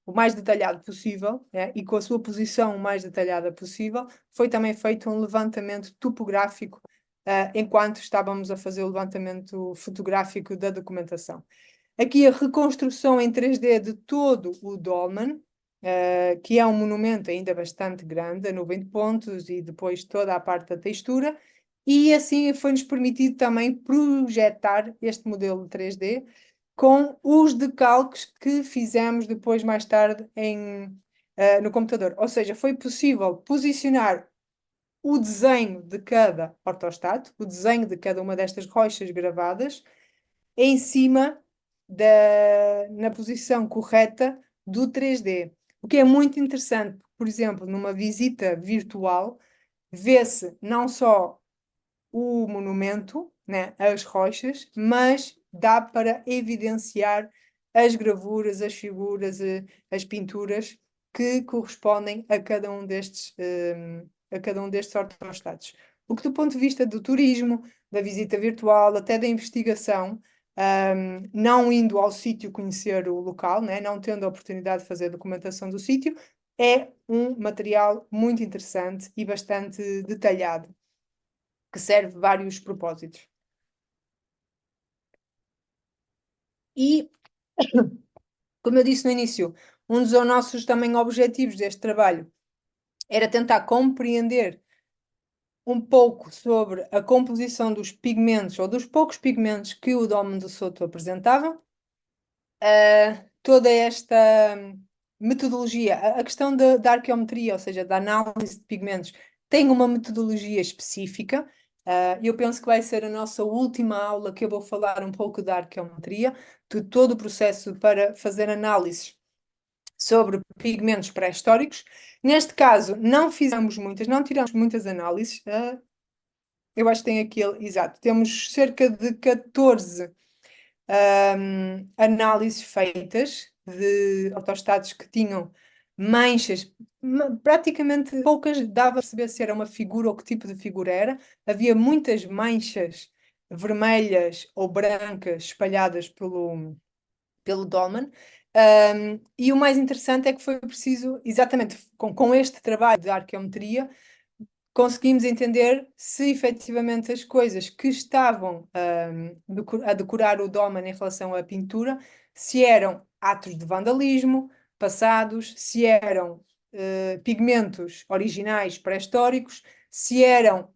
o mais detalhado possível, né? E com a sua posição o mais detalhada possível, foi também feito um levantamento topográfico enquanto estávamos a fazer o levantamento fotográfico da documentação. Aqui a reconstrução em 3D de todo o dolmen, que é um monumento ainda bastante grande, a 90 pontos, e depois toda a parte da textura, e assim foi-nos permitido também projetar este modelo 3D com os decalques que fizemos depois, mais tarde, no computador. Ou seja, foi possível posicionar o desenho de cada ortostato, o desenho de cada uma destas rochas gravadas, em cima na posição correta do 3D. O que é muito interessante, por exemplo, numa visita virtual, vê-se não só o monumento, né, as rochas, mas dá para evidenciar as gravuras, as figuras, as pinturas que correspondem a cada um destes ortostatos. O que do ponto de vista do turismo, da visita virtual, até da investigação, não indo ao sítio conhecer o local, né, não tendo a oportunidade de fazer a documentação do sítio, é um material muito interessante e bastante detalhado, que serve vários propósitos. E, como eu disse no início, um dos nossos também objetivos deste trabalho era tentar compreender um pouco sobre a composição dos pigmentos, ou dos poucos pigmentos que o Dom de Soto apresentava. Toda esta metodologia, a questão da arqueometria, ou seja, da análise de pigmentos, tem uma metodologia específica. Eu penso que vai ser a nossa última aula que eu vou falar um pouco da arqueometria, de todo o processo para fazer análises sobre pigmentos pré-históricos. Neste caso, não fizemos muitas, não tiramos muitas análises. Eu acho que tem aqui, exato, temos cerca de 14 análises feitas de ortostatos que tinham manchas, praticamente poucas, dava a perceber se era uma figura ou que tipo de figura era. Havia muitas manchas vermelhas ou brancas espalhadas pelo dolmen. E o mais interessante é que foi preciso, exatamente com este trabalho de arqueometria, conseguimos entender se efetivamente as coisas que estavam a decorar o Doman em relação à pintura, se eram atos de vandalismo passados, se eram pigmentos originais pré-históricos, se eram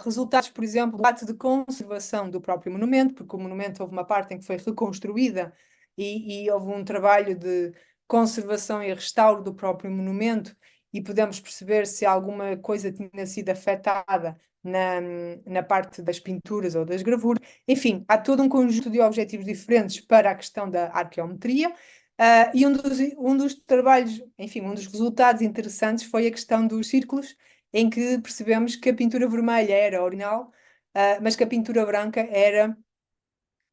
resultados, por exemplo, do ato de conservação do próprio monumento, porque o monumento houve uma parte em que foi reconstruída e houve um trabalho de conservação e restauro do próprio monumento e podemos perceber se alguma coisa tinha sido afetada na parte das pinturas ou das gravuras. Enfim, há todo um conjunto de objetivos diferentes para a questão da arqueometria. E um dos trabalhos, enfim, um dos resultados interessantes foi a questão dos círculos, em que percebemos que a pintura vermelha era original, mas que a pintura branca era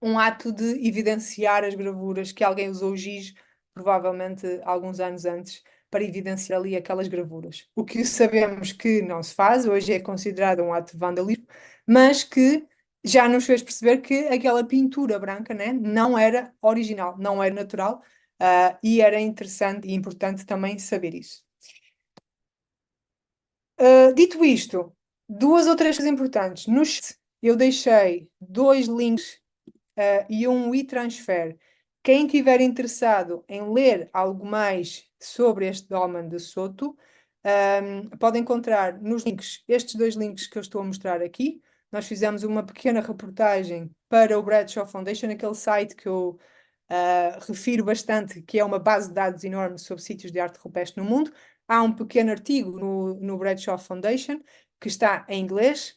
um ato de evidenciar as gravuras, que alguém usou o giz, provavelmente alguns anos antes, para evidenciar ali aquelas gravuras. O que sabemos que não se faz, hoje é considerado um ato de vandalismo, mas que já nos fez perceber que aquela pintura branca, né, não era original, não era natural, e era interessante e importante também saber isso. Dito isto, duas ou três coisas importantes. No chat eu deixei dois links e um e-transfer. Quem estiver interessado em ler algo mais sobre este dolmen de Soto, pode encontrar nos links, estes dois links que eu estou a mostrar aqui. Nós fizemos uma pequena reportagem para o Bradshaw Foundation, aquele site que eu refiro bastante, que é uma base de dados enorme sobre sítios de arte rupestre no mundo. Há um pequeno artigo no Bradshaw Foundation que está em inglês.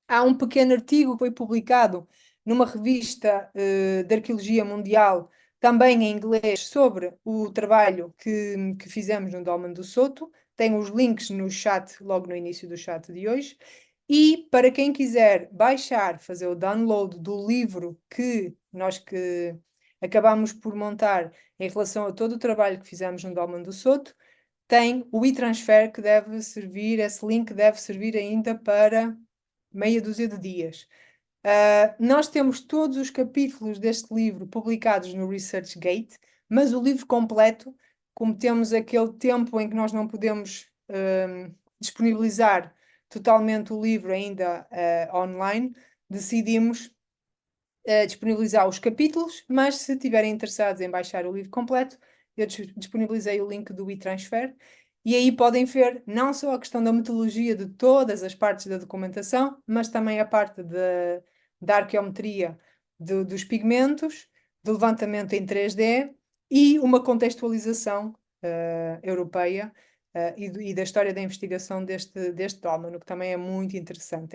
Há um pequeno artigo que foi publicado numa revista de arqueologia mundial, também em inglês, sobre o trabalho que fizemos no Dolmen do Soto. Tem os links no chat, logo no início do chat de hoje. E para quem quiser baixar, fazer o download do livro que acabamos por montar em relação a todo o trabalho que fizemos no Dolmen do Soto, tem o e-transfer que deve servir, esse link deve servir ainda para meia dúzia de dias. Nós temos todos os capítulos deste livro publicados no ResearchGate, mas o livro completo, como temos aquele tempo em que nós não podemos disponibilizar totalmente o livro ainda online, decidimos disponibilizar os capítulos, mas se estiverem interessados em baixar o livro completo, eu disponibilizei o link do e-transfer e aí podem ver não só a questão da metodologia de todas as partes da documentação, mas também a parte da arqueometria dos pigmentos, do levantamento em 3D e uma contextualização europeia e da história da investigação deste dolmen, o que também é muito interessante.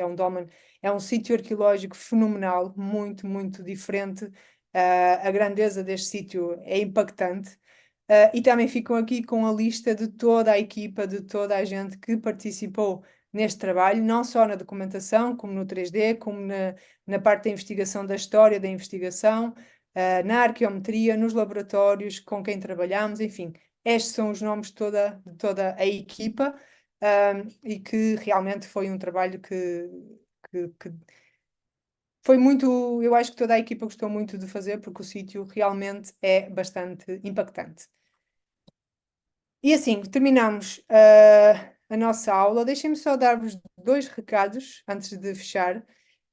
É um sítio arqueológico fenomenal, muito, muito diferente. A grandeza deste sítio é impactante. E também ficam aqui com a lista de toda a equipa, de toda a gente que participou neste trabalho, não só na documentação, como no 3D, como na parte da investigação, da história da investigação, na arqueometria, nos laboratórios com quem trabalhamos, enfim, Estes são os nomes de toda a equipa, e que realmente foi um trabalho que foi muito. Eu acho que toda a equipa gostou muito de fazer, porque o sítio realmente é bastante impactante. E assim, terminamos a nossa aula. Deixem-me só dar-vos dois recados antes de fechar.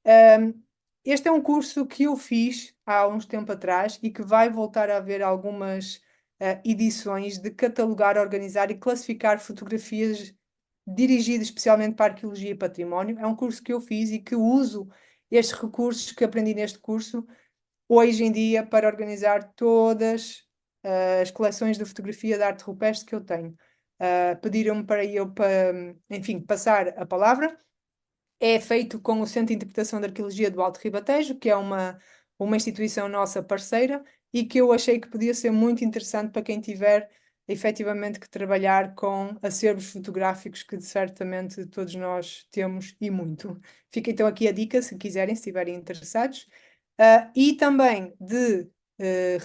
Um, Este é um curso que eu fiz há uns tempo atrás e que vai voltar a haver algumas edições de catalogar, organizar e classificar fotografias dirigidas especialmente para arqueologia e património. É um curso que eu fiz e que uso estes recursos que aprendi neste curso hoje em dia para organizar todas as coleções de fotografia de arte rupestre que eu tenho. Pediram-me para eu, enfim, passar a palavra. É feito com o Centro de Interpretação de Arqueologia do Alto Ribatejo, que é uma instituição nossa parceira e que eu achei que podia ser muito interessante para quem tiver efetivamente que trabalhar com acervos fotográficos que certamente todos nós temos e muito. Fica então aqui a dica, se quiserem, se estiverem interessados. E também de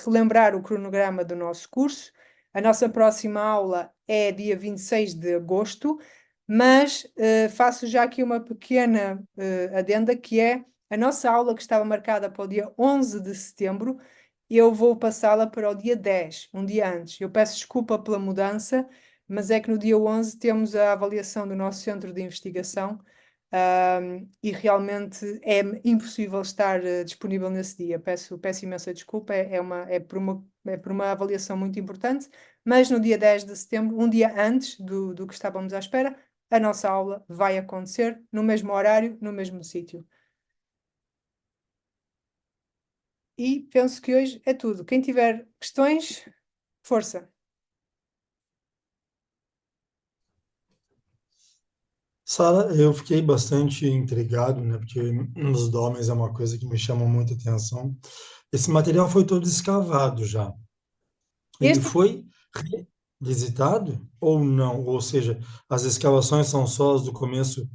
relembrar o cronograma do nosso curso. A nossa próxima aula é dia 26 de agosto, mas faço já aqui uma pequena adenda, que é a nossa aula que estava marcada para o dia 11 de setembro, eu vou passá-la para o dia 10, um dia antes. Eu peço desculpa pela mudança, mas é que no dia 11 temos a avaliação do nosso centro de investigação, e realmente é impossível estar disponível nesse dia. Peço imensa desculpa, é por uma avaliação muito importante, mas no dia 10 de setembro, um dia antes do que estávamos à espera, a nossa aula vai acontecer no mesmo horário, no mesmo sítio. E penso que hoje é tudo. Quem tiver questões, força. Sara, eu fiquei bastante intrigado, né? Porque nos dólmenes é uma coisa que me chama muita atenção. Esse material foi todo escavado já. Ele Este, foi visitado ou não? Ou seja, as escavações são só as do começo,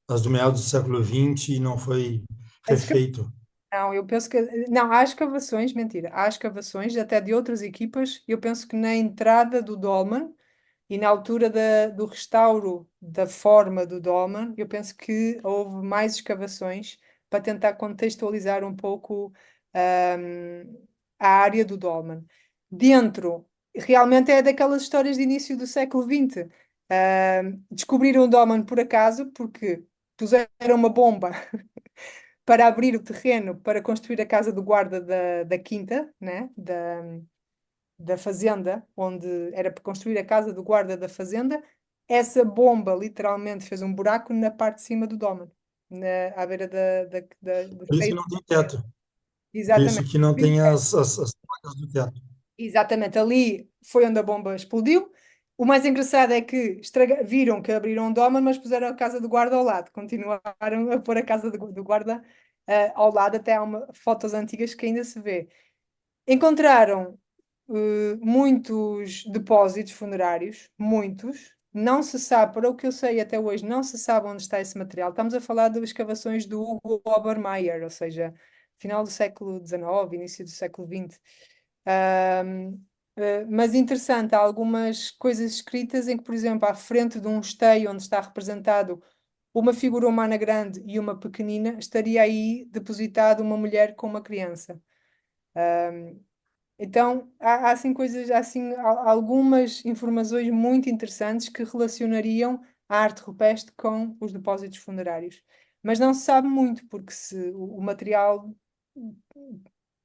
as do meados do século XX e não foi as esca- refeito. não, eu penso que não, há escavações, mentira, há escavações até de outras equipas. Eu penso que na entrada do dolmen e na altura do restauro da forma do dolmen, eu penso que houve mais escavações para tentar contextualizar um pouco a área do dolmen. Dentro, realmente é daquelas histórias de início do século XX. Descobriram o dolmen por acaso, porque puseram uma bomba para abrir o terreno para construir a casa do guarda da quinta, né? Da fazenda, onde era para construir a casa do guarda da fazenda. Essa bomba literalmente fez um buraco na parte de cima do domen, à beira do Por isso que cheio. não tem teto. Por isso Exatamente. que não tem as placas do teto. Exatamente, ali foi onde a bomba explodiu. O mais engraçado é que viram que abriram um domen, mas puseram a casa do guarda ao lado. Continuaram a pôr a casa do guarda ao lado, até há fotos antigas que ainda se vê. Encontraram muitos depósitos funerários, muitos. Não se sabe, para o que eu sei até hoje, não se sabe onde está esse material. Estamos a falar de escavações do Hugo Obermeier, ou seja, final do século XIX, início do século XX. Ahm, mas interessante, há algumas coisas escritas em que, por exemplo, à frente de um esteio onde está representado uma figura humana grande e uma pequenina, estaria aí depositada uma mulher com uma criança. Então, há assim coisas, há assim algumas informações muito interessantes que relacionariam a arte rupestre com os depósitos funerários. Mas não se sabe muito, porque o material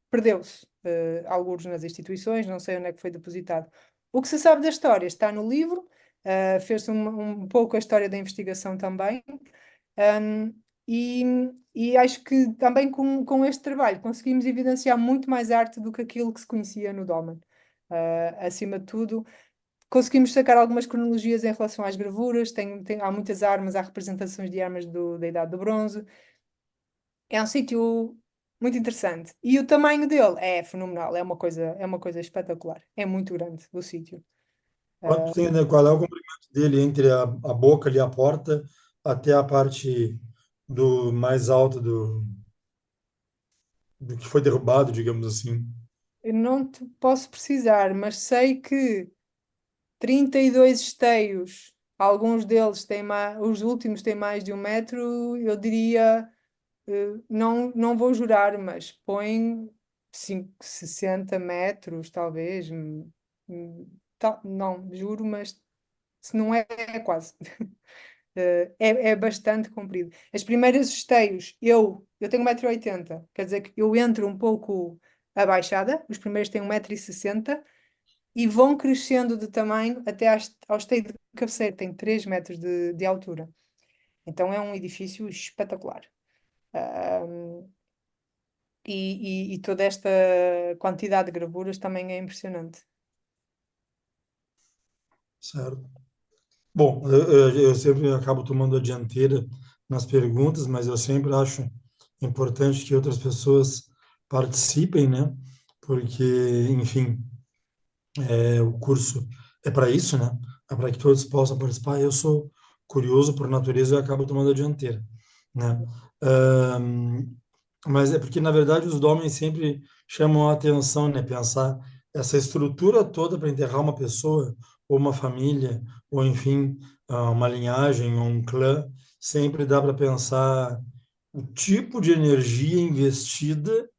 perdeu-se, alguns nas instituições, não sei onde é que foi depositado. O que se sabe da história está no livro, fez-se um pouco a história da investigação também. Um, e, e acho que também com este trabalho conseguimos evidenciar muito mais arte do que aquilo que se conhecia no Dolmen. Acima de tudo, conseguimos sacar algumas cronologias em relação às gravuras. Há muitas armas, há representações de armas da Idade do Bronze. É um sítio muito interessante. E o tamanho dele é fenomenal, é uma coisa espetacular. É muito grande o sítio. Quanto tem, né, qual é o comprimento dele entre a boca ali, a porta, até a parte do mais alta do que foi derrubado, digamos assim. Eu não te posso precisar, mas sei que 32 esteios, alguns deles têm mais, os últimos têm mais de 1 metro, eu diria, não vou jurar, mas põe 60 metros, talvez. Não, juro, mas se não é, é quase. É bastante comprido. As primeiras esteios, eu tenho 1,80 m, quer dizer que eu entro um pouco abaixada, os primeiros têm 1,60 m e vão crescendo de tamanho até ao esteio de cabeceira, tem 3 metros de altura. Então é um edifício espetacular. Ahm, e toda esta quantidade de gravuras também é impressionante. Certo. Bom, eu sempre acabo tomando a dianteira nas perguntas, mas eu sempre acho importante que outras pessoas participem, né? Porque, enfim, o curso é para isso, né? É para que todos possam participar. Eu sou curioso por natureza e eu acabo tomando a dianteira, né? Ahn, mas é porque, na verdade, os homens sempre chamam a atenção, né? Pensar essa estrutura toda para enterrar uma pessoa, ou uma família, ou, enfim, uma linhagem, ou um clã, sempre dá para pensar o tipo de energia investida,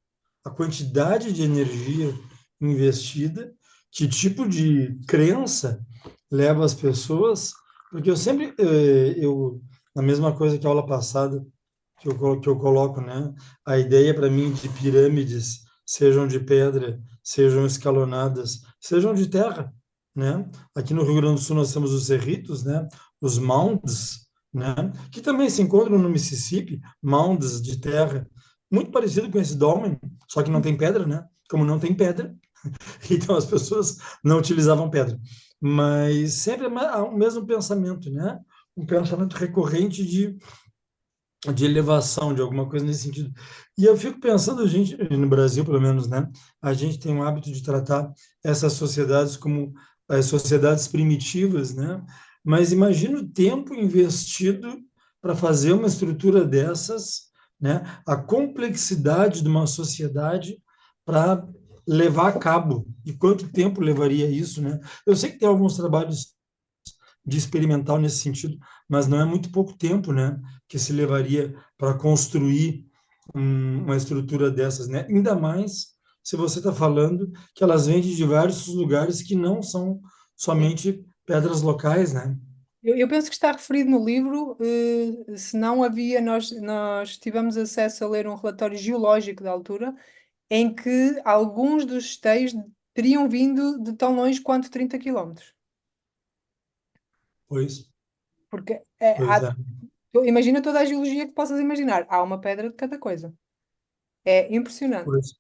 a quantidade de energia investida, que tipo de crença leva as pessoas, porque eu sempre, na mesma coisa que a aula passada, que eu coloco, né? A ideia para mim de pirâmides, sejam de pedra, sejam escalonadas, sejam de terra, né? Aqui no Rio Grande do Sul nós temos os cerritos, né? Os mounds, né? Que também se encontram no Mississippi, mounds de terra, muito parecido com esse dolmen, só que não tem pedra, né? Como não tem pedra, então as pessoas não utilizavam pedra. Mas sempre é o mesmo pensamento, né? Um pensamento recorrente de elevação, de alguma coisa nesse sentido. E eu fico pensando, a gente, no Brasil, pelo menos, né, a gente tem um hábito de tratar essas sociedades como as sociedades primitivas, né? Mas imagina o tempo investido para fazer uma estrutura dessas, né? A complexidade de uma sociedade para levar a cabo. E quanto tempo levaria isso, né? Eu sei que tem alguns trabalhos de experimental nesse sentido, mas não é muito pouco tempo, né, que se levaria para construir uma estrutura dessas, né? Ainda mais se você está falando que elas vêm de diversos lugares que não são Sim. somente pedras locais, né? Eu penso que está referido no livro, se não havia, nós tivemos acesso a ler um relatório geológico da altura, em que alguns dos esteios teriam vindo de tão longe quanto 30 km. Pois, Porque pois é, imagina toda a geologia que possas imaginar. Há uma pedra de cada coisa. É impressionante. pois.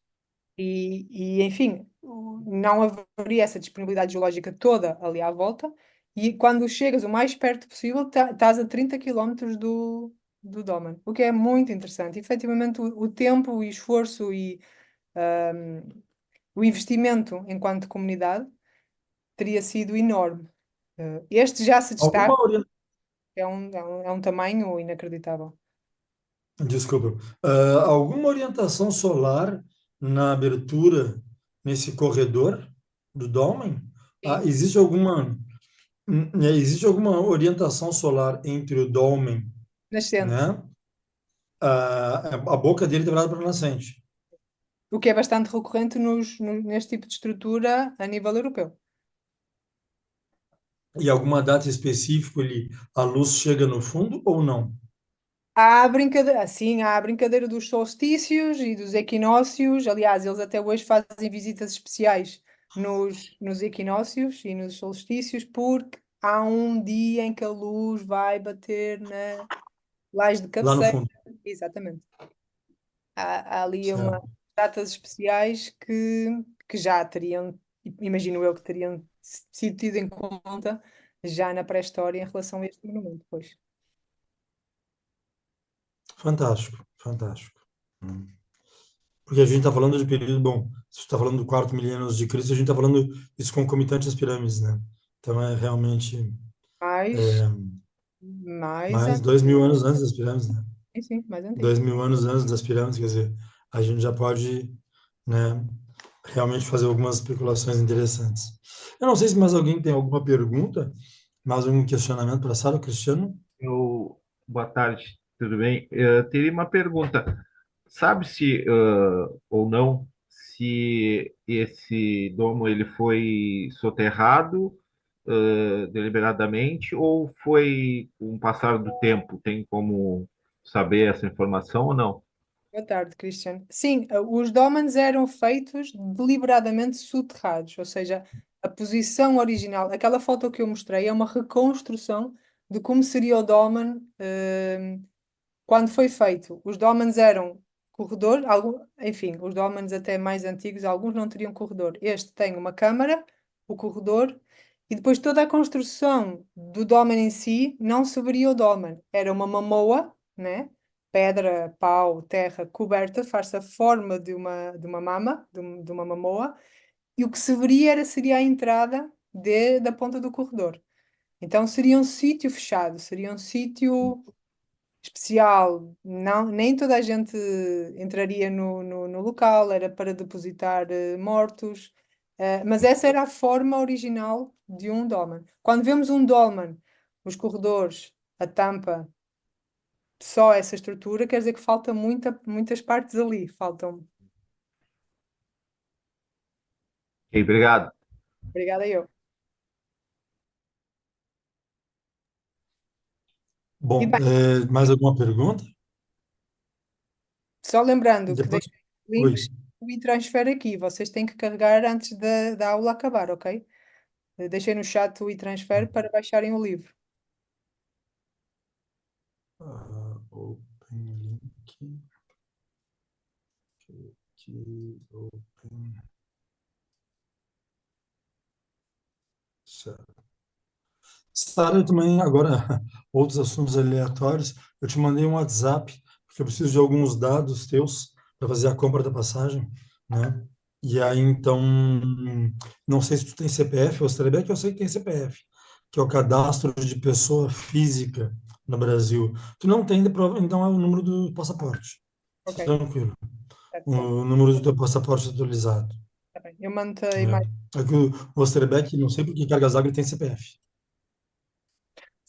Enfim, não haveria essa disponibilidade geológica toda ali à volta. E quando chegas o mais perto possível, estás a 30 km do Dómen, o que é muito interessante. Efetivamente, o tempo e esforço e o investimento enquanto comunidade teria sido enorme. Este já se Alguma destaca, ori- é um tamanho inacreditável. Desculpa, alguma orientação solar na abertura nesse corredor do dolmen? Sim. Existe alguma orientação solar entre o dolmen, Nascente, né? A boca dele está virada para o nascente. o que é bastante recorrente neste tipo de estrutura a nível europeu. E alguma data específica ele, a luz chega no fundo ou não? Há a brincadeira, sim, há a brincadeira dos solstícios e dos equinócios. Aliás, eles até hoje fazem visitas especiais nos equinócios e nos solstícios, porque há um dia em que a luz vai bater na laje de Lá no cabeceira. fundo. Exatamente. Há ali Certo. datas especiais que já teriam, imagino eu que teriam sido tido em conta já na pré-história em relação a este monumento, pois. Fantástico, fantástico. Porque a gente está falando de período, bom, se está falando do quarto milênio antes de Cristo, a gente está falando isso concomitante às pirâmides, né? Então é realmente Mais, mais mais 2.000 anos antes das pirâmides, né? sim, sim, mais antigo. 2.000 anos antes das pirâmides, quer dizer, a gente já pode, né? realmente fazer algumas especulações interessantes. Eu não sei se mais alguém tem alguma pergunta, mais algum questionamento para a Sara, Cristiano? Boa tarde, tudo bem? Teria uma pergunta. Sabe se ou não se esse domo ele foi soterrado deliberadamente ou foi com o passar do tempo? Tem como saber essa informação ou não? Boa tarde, Christian. Sim, os dólmens eram feitos deliberadamente soterrados, ou seja, a posição original, aquela foto que eu mostrei é uma reconstrução de como seria o dolmen, quando foi feito. Os dólmens eram corredor, enfim, os dólmens até mais antigos, alguns não teriam corredor. Este tem uma câmara, o corredor, e depois toda a construção do dolmen em si não se veria o dolmen. Era uma mamoa, né? Pedra, pau, terra coberta, faz-se a forma de uma mama, de uma mamoa, e o que se veria seria a entrada da ponta do corredor. Então seria um sítio fechado, seria um sítio especial. Não, nem toda a gente entraria no local, era para depositar mortos. Mas essa era a forma original de um dolmen. Quando vemos um dolmen, os corredores, a tampa, só essa estrutura, quer dizer que falta muitas partes ali. Faltam. Ok, obrigado. Obrigada, eu. E Bom, bem, mais alguma pergunta? só lembrando que Depois, deixei oi. links do e-transfer aqui. Vocês têm que carregar antes da aula acabar, ok? Deixei no chat o e-transfer para baixarem o livro. Open link. Aqui, open. Certo. Sara, eu também, agora, outros assuntos aleatórios, eu te mandei um WhatsApp, porque eu preciso de alguns dados teus para fazer a compra da passagem, né? E aí, então, não sei se tu tem CPF ou CNPJ, que eu sei que tem CPF, que é o cadastro de pessoa física no Brasil. Tu não tem, então é o número do passaporte. Ok, Tranquilo. certo, O certo. número do teu passaporte atualizado. Tá bem. Eu mando a Né? imagem. É que o Osterbeck, não sei por que cargas d'água ele tem CPF.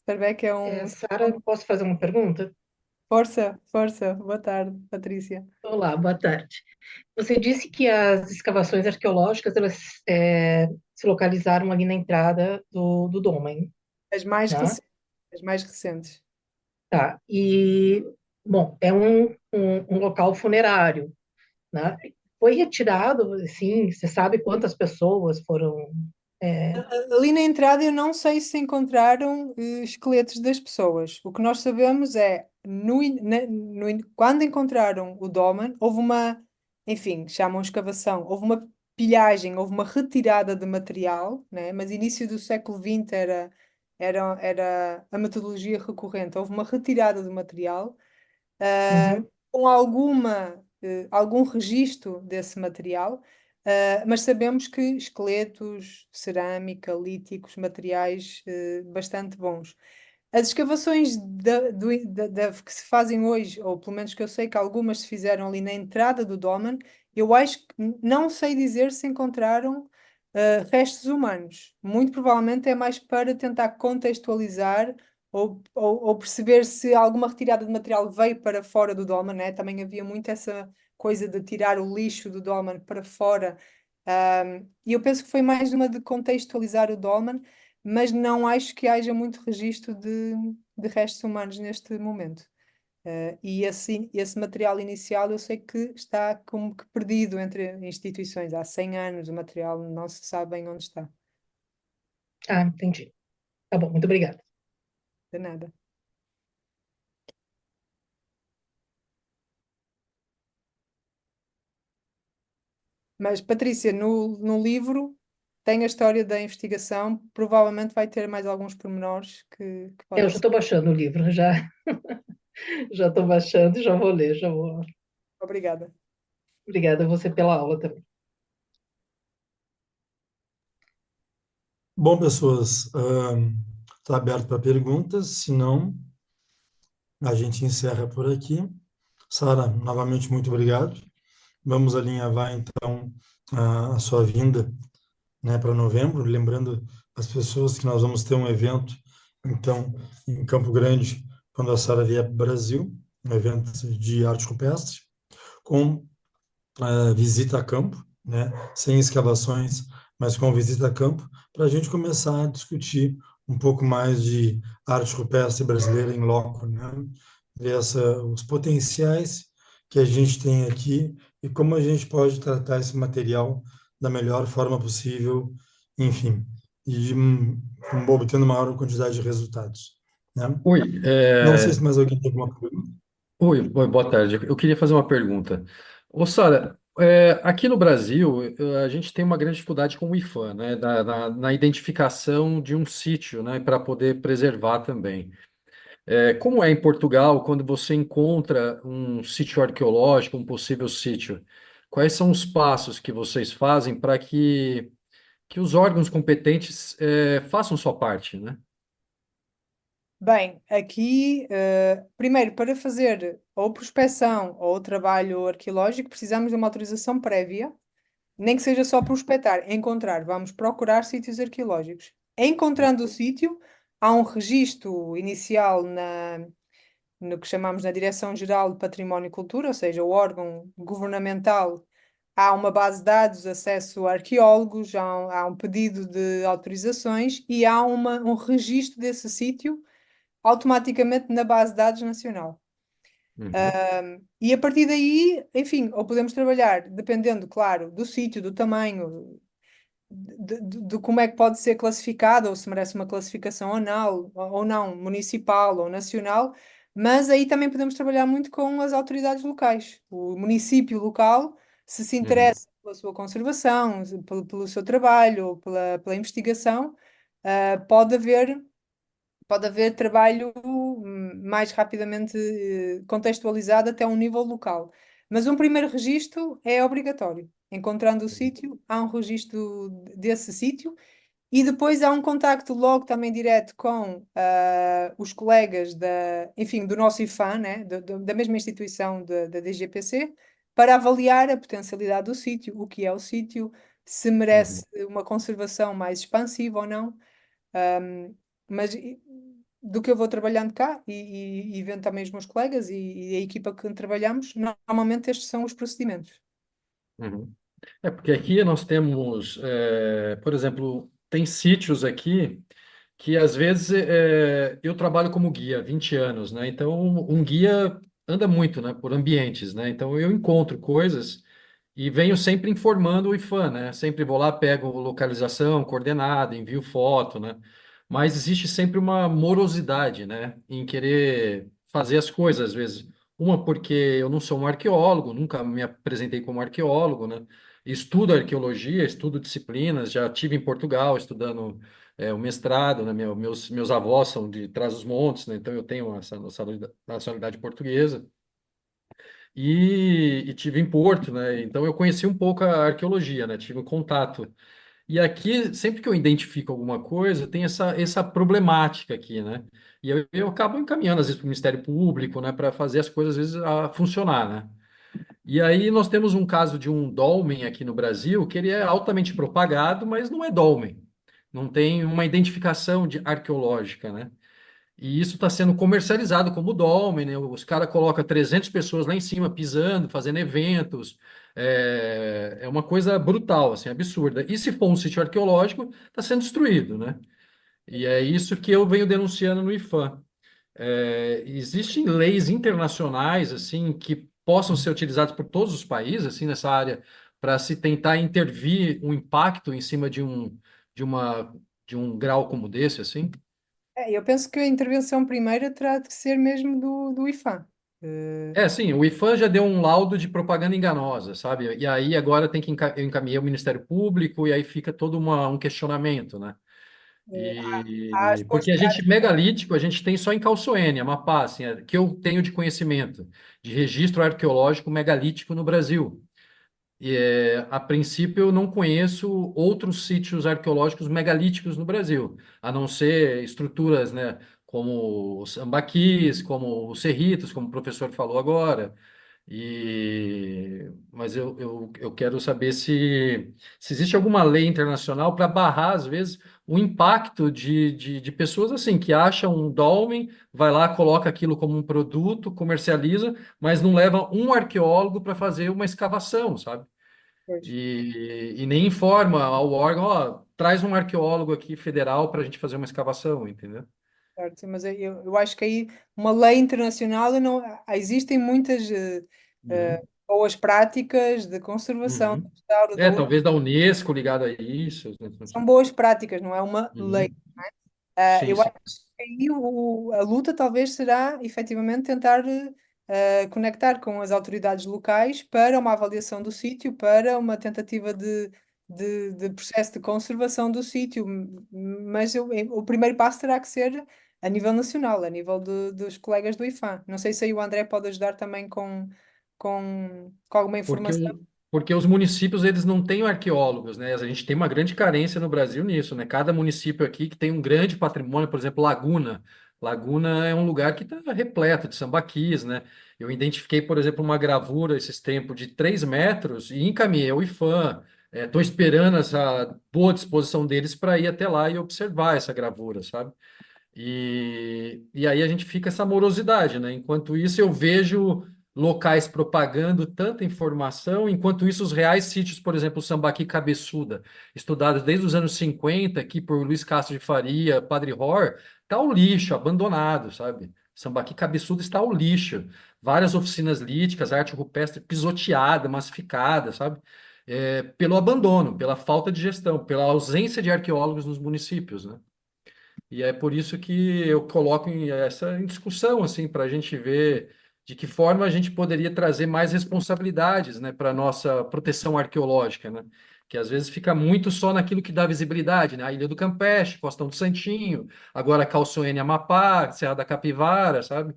Starbeck é um. Sara, posso fazer uma pergunta? Força, força. Boa tarde, Patrícia. Olá, boa tarde. Você disse que as escavações arqueológicas elas se localizaram ali na entrada do Dômen, As mais né? recentes. As mais recentes. Tá. E, bom, é um local funerário, né? Foi retirado, assim, você sabe quantas pessoas foram... é, Ali na entrada eu não sei se encontraram esqueletos das pessoas. O que nós sabemos é, quando encontraram o Doman, houve uma, enfim, chamam escavação, houve uma pilhagem, houve uma retirada de material, né? Mas início do século XX era a metodologia recorrente. Houve uma retirada de material uhum, com algum registro desse material, mas sabemos que esqueletos, cerâmica, líticos, materiais bastante bons. As escavações que se fazem hoje, ou pelo menos que eu sei que algumas se fizeram ali na entrada do dolmen, eu acho que não sei dizer se encontraram restos humanos. Muito provavelmente é mais para tentar contextualizar ou perceber se alguma retirada de material veio para fora do dolmen, né? Também havia muito essa coisa de tirar o lixo do dolmen para fora. E eu penso que foi mais uma de contextualizar o dolmen, mas não acho que haja muito registro de restos humanos neste momento. E esse material inicial eu sei que está como que perdido entre instituições. Há 100 anos o material não se sabe bem onde está. ah, entendi. Tá bom, muito obrigada. De nada. Mas, Patrícia, no livro tem a história da investigação, provavelmente vai ter mais alguns pormenores que Eu podem já ser. estou baixando o livro, já já estou baixando e já vou ler, já vou. Obrigada. Obrigada a você pela aula também. Bom, pessoas, está aberto para perguntas. Se não, a gente encerra por aqui. Sara, novamente, muito obrigado. Vamos alinhavar, então, a sua vinda, né, para novembro, lembrando as pessoas que nós vamos ter um evento, então, em Campo Grande, quando a Sara vier para o Brasil, um evento de arte rupestre, com visita a campo, né, sem escavações, mas com visita a campo, para a gente começar a discutir um pouco mais de arte rupestre brasileira em loco, né, ver os potenciais que a gente tem aqui e como a gente pode tratar esse material da melhor forma possível, enfim, e obtendo maior quantidade de resultados, né? Oi, Não sei se mais alguém tem alguma pergunta. oi, boa tarde. Eu queria fazer uma pergunta. Ô, Sara, aqui no Brasil, a gente tem uma grande dificuldade com o IFAM, né, na identificação de um sítio, né, para poder preservar também. Como é em Portugal, quando você encontra um sítio arqueológico, um possível sítio, quais são os passos que vocês fazem para que os órgãos competentes façam sua parte, né? Bem, aqui, primeiro, para fazer ou prospecção ou trabalho arqueológico, precisamos de uma autorização prévia, nem que seja só prospectar, encontrar, vamos procurar sítios arqueológicos. Encontrando o sítio, há um registro inicial no que chamamos na Direção-Geral de Património e Cultura, ou seja, o órgão governamental. Há uma base de dados, acesso a arqueólogos, há um pedido de autorizações e há um registro desse sítio automaticamente na base de dados nacional. Uhum, E a partir daí, enfim, ou podemos trabalhar, dependendo, claro, do sítio, do tamanho, de como é que pode ser classificado, ou se merece uma classificação ou não, municipal ou nacional, mas aí também podemos trabalhar muito com as autoridades locais. O município local, se uhum, interessa pela sua conservação, pelo seu trabalho, ou pela investigação, pode haver trabalho mais rapidamente contextualizado até um nível local. Mas um primeiro registro é obrigatório. Encontrando o sítio, há um registro desse sítio e depois há um contacto logo também direto com os colegas enfim, do nosso IFAM, né, da mesma instituição da DGPC, para avaliar a potencialidade do sítio, o que é o sítio, se merece uhum, uma conservação mais expansiva ou não. Mas do que eu vou trabalhando cá e vendo também os meus colegas e a equipa que trabalhamos, normalmente estes são os procedimentos. uhum. Porque aqui nós temos, por exemplo, tem sítios aqui que às vezes eu trabalho como guia há 20 anos, né? Então, um guia anda muito, né, por ambientes, né? Então, eu encontro coisas e venho sempre informando o IFAM, né? Sempre vou lá, pego localização, coordenada, envio foto, né? Mas existe sempre uma morosidade, né, em querer fazer as coisas, às vezes. Uma porque eu não sou um arqueólogo, nunca me apresentei como arqueólogo, né? Estudo arqueologia, estudo disciplinas, já tive em Portugal estudando o mestrado, né? Meus avós são de Trás-os-Montes, né? Então eu tenho essa nacionalidade portuguesa. E tive em Porto, né? Então eu conheci um pouco a arqueologia, né? Tive um contato. E aqui, sempre que eu identifico alguma coisa, tem essa problemática aqui, né? E eu acabo encaminhando, às vezes, para o Ministério Público, né? Para fazer as coisas, às vezes, funcionar, né? E aí nós temos um caso de um dolmen aqui no Brasil, que ele é altamente propagado, mas não é dolmen. Não tem uma identificação arqueológica, né? E isso está sendo comercializado como dolmen, né? Os caras colocam 300 pessoas lá em cima, pisando, fazendo eventos. É uma coisa brutal, assim, absurda. E se for um sítio arqueológico, está sendo destruído, né? E é isso que eu venho denunciando no IFAM. Existem leis internacionais, assim, que possam ser utilizadas por todos os países, assim, nessa área, para se tentar intervir um impacto em cima de uma, de um grau como desse, assim? Eu penso que a intervenção primeira terá de ser mesmo do IFAM. Eh, Sim, o IFAM já deu um laudo de propaganda enganosa, sabe? E aí agora tem que eu encaminhar o Ministério Público e aí fica todo um questionamento, né? há as Porque a gente, postagens. megalítico, a gente tem só em Calçoene, Amapá, assim, que eu tenho de conhecimento, de registro arqueológico megalítico no Brasil. A princípio, eu não conheço outros sítios arqueológicos megalíticos no Brasil, a não ser estruturas, né, como os sambaquis, como os cerritos, como o professor falou agora. Mas eu quero saber se existe alguma lei internacional para barrar, às vezes, o impacto de pessoas assim, que acham um dolmen, vai lá, coloca aquilo como um produto, comercializa, mas não leva um arqueólogo para fazer uma escavação, sabe? Pois. E nem informa ao órgão, ó, traz um arqueólogo aqui federal para a gente fazer uma escavação, entendeu? Certo, sim, mas eu acho que aí uma lei internacional não existem muitas Uhum, boas práticas de conservação, de uhum. restauro, É, talvez da Unesco ligado a isso. são boas práticas, não é uma lei. Uhum. Sim, Eu acho sim. que aí a luta talvez será efetivamente tentar conectar com as autoridades locais para uma avaliação do sítio, para uma tentativa de processo de conservação do sítio. Mas o primeiro passo terá que ser a nível nacional, a nível dos colegas do IFAM. Não sei se aí o André pode ajudar também com alguma Porque, informação. porque os municípios eles não têm arqueólogos, né? A gente tem uma grande carência no Brasil nisso, né? Cada município aqui que tem um grande patrimônio, por exemplo, Laguna. Laguna é um lugar que está repleto de sambaquis, né? Eu identifiquei, por exemplo, uma gravura esses tempos de 3 metros e encaminhei ao IFAM. Estou esperando essa boa disposição deles para ir até lá e observar essa gravura, sabe? E aí a gente fica essa morosidade, né? Enquanto isso, eu vejo locais propagando tanta informação, enquanto isso, os reais sítios, por exemplo, o Sambaqui Cabeçuda, estudados desde os anos 50 aqui por Luiz Castro de Faria, Padre Hor, tá o lixo, abandonado, sabe? Sambaqui Cabeçuda está o lixo. Várias oficinas líticas, arte rupestre pisoteada, massificada, sabe? Pelo abandono, pela falta de gestão, pela ausência de arqueólogos nos municípios, né? E é por isso que eu coloco essa em discussão, assim, para a gente ver de que forma a gente poderia trazer mais responsabilidades, né, para a nossa proteção arqueológica, né? Que às vezes fica muito só naquilo que dá visibilidade, né? A Ilha do Campeche, Costão do Santinho, agora Calçoene Amapá, Serra da Capivara, sabe?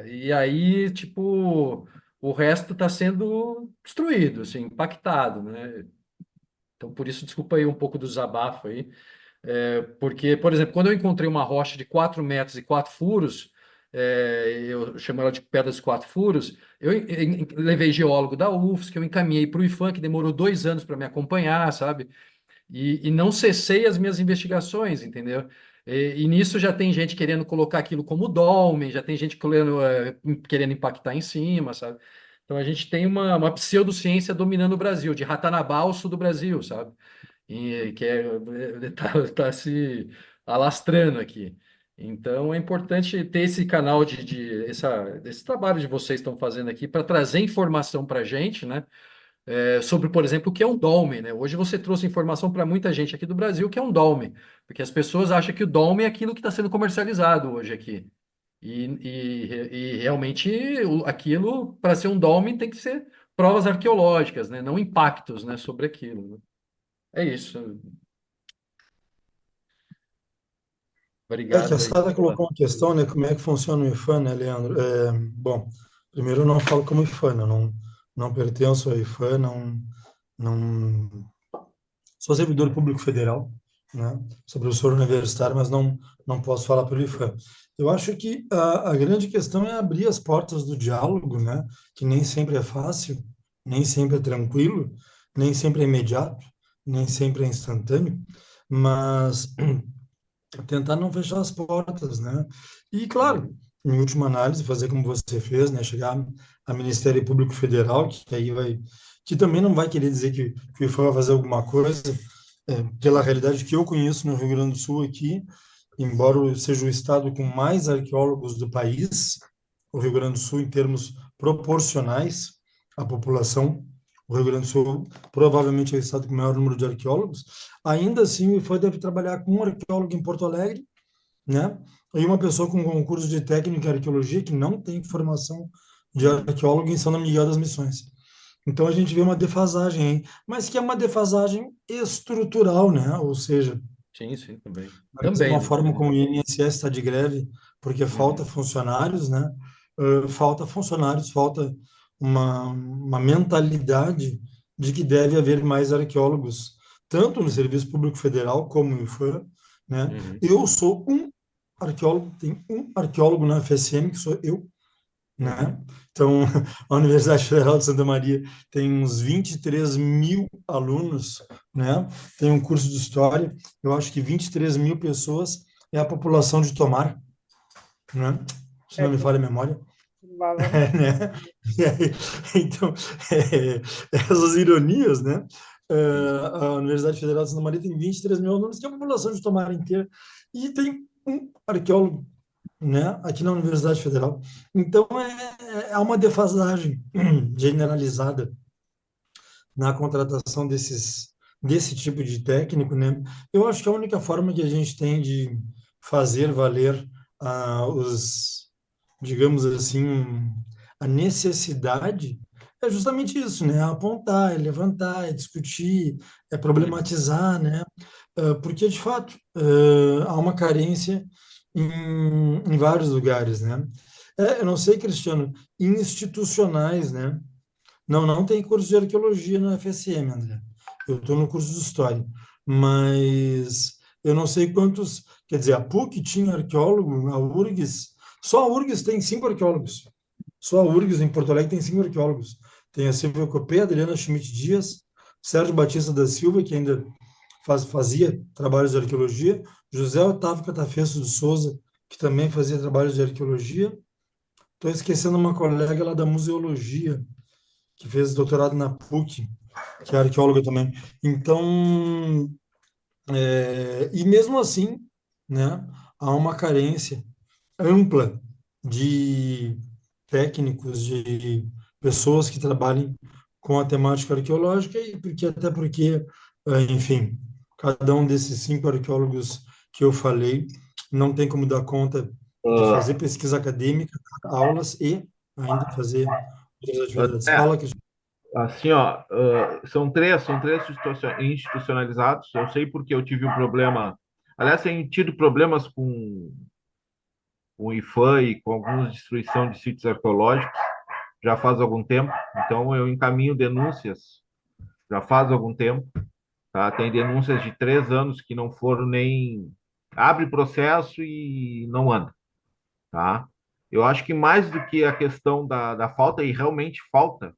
E aí, tipo, o resto está sendo destruído, assim, impactado, né? Então, por isso, desculpa aí um pouco do desabafo aí. Porque, por exemplo, quando eu encontrei uma rocha de 4 metros e 4 furos, eu chamo ela de Pedra dos Quatro Furos, levei geólogo da UFSC, que eu encaminhei para o IFAM, que demorou 2 anos para me acompanhar, sabe? E não cessei as minhas investigações, entendeu? E nisso já tem gente querendo colocar aquilo como dolmen, já tem gente querendo impactar em cima, sabe? Então a gente tem uma pseudociência dominando o Brasil, de Ratanabá ao sul do Brasil, sabe? E que tá se alastrando aqui. Então é importante ter esse canal esse trabalho de vocês estão fazendo aqui para trazer informação para a gente, né? Sobre, por exemplo, o que é um dolmen, né? Hoje você trouxe informação para muita gente aqui do Brasil que é um dolmen, porque as pessoas acham que o dolmen é aquilo que está sendo comercializado hoje aqui. E realmente aquilo, para ser um dolmen, tem que ser provas arqueológicas, né? Não impactos, né, sobre aquilo, né? É isso. Que a Obrigado aí Sara pela. colocou uma questão, né? Como é que funciona o IFAM, né, Leandro? Bom, primeiro eu não falo como IFAM, eu não pertenço ao IFAM, não sou servidor público federal, né? Sou professor universitário, mas não posso falar pelo IFAM. Eu acho que a grande questão é abrir as portas do diálogo, né? Que nem sempre é fácil, nem sempre é tranquilo, nem sempre é imediato, nem sempre é instantâneo, mas tentar não fechar as portas, né? E, claro, Uhum. em última análise, fazer como você fez, né? Chegar a Ministério Público Federal, que aí que também não vai querer dizer que o IFAM vai fazer alguma coisa, pela realidade que eu conheço no Rio Grande do Sul aqui, embora seja o estado com mais arqueólogos do país, o Rio Grande do Sul, em termos proporcionais à população, o Rio Grande do Sul provavelmente é o estado com o maior número de arqueólogos, ainda assim o IFAM deve trabalhar com um arqueólogo em Porto Alegre, né? E uma pessoa com concurso de técnico em arqueologia que não tem formação de Uhum. arqueólogo em São Miguel das Missões. Então a gente vê uma defasagem aí, mas que é uma defasagem estrutural, né? Ou seja, Sim, sim, também. da Também, mesma né? forma como o INSS está de greve porque falta Uhum. funcionários, né? Falta funcionários, falta uma mentalidade de que deve haver mais arqueólogos, tanto no Serviço Público Federal como no IFAM, né? Uhum. Eu sou um arqueólogo, tem um arqueólogo na FSM, que sou eu, né? Então, a Universidade Federal de Santa Maria tem uns 23 mil alunos, né? Tem um curso de História, eu acho que 23 mil pessoas é a população de Tomar, né? Se É, não me falha a memória. provavelmente. Né? E aí, então, essas ironias, né? A Universidade Federal de Santa Maria tem 23 mil alunos, que é a população de Tomar inteira, e tem um arqueólogo, né, aqui na Universidade Federal. Então, há uma defasagem generalizada na contratação desse tipo de técnico, né? Eu acho que a única forma que a gente tem de fazer valer digamos assim, a necessidade é justamente isso, né? Apontar, é levantar, é discutir, é problematizar, né? Porque, de fato, há uma carência em vários lugares, né? Eu não sei, Cristiano, institucionais, né? Não tem curso de arqueologia na FSM, André. Eu estou no curso de História, mas eu não sei quantos. Quer dizer, a PUC tinha arqueólogo, a URGS. Só a URGS tem 5 arqueólogos. Só a URGS em Porto Alegre tem 5 arqueólogos. Tem a Silvia Copé, a Adriana Schmidt Dias, Sérgio Batista da Silva, que ainda fazia trabalhos de arqueologia, José Otávio Catafesso de Souza, que também fazia trabalhos de arqueologia. Estou esquecendo uma colega lá da museologia, que fez doutorado na PUC, que é arqueóloga também. Então, e mesmo assim, né, há uma carência ampla de técnicos, de pessoas que trabalhem com a temática arqueológica, e até porque, enfim, cada um desses 5 arqueólogos que eu falei não tem como dar conta de fazer pesquisa acadêmica, dar aulas e ainda fazer outras atividades. É, Fala, Cristiano. assim, ó, são três institucionalizados. Eu sei porque eu tive um problema. Aliás, tenho tido problemas com o IFAM e com alguma destruição de sítios arqueológicos já faz algum tempo. Então, eu encaminho denúncias já faz algum tempo. Tá? Tem denúncias de 3 anos que não foram nem. Abre processo e não anda. Tá? Eu acho que mais do que a questão da falta, e realmente falta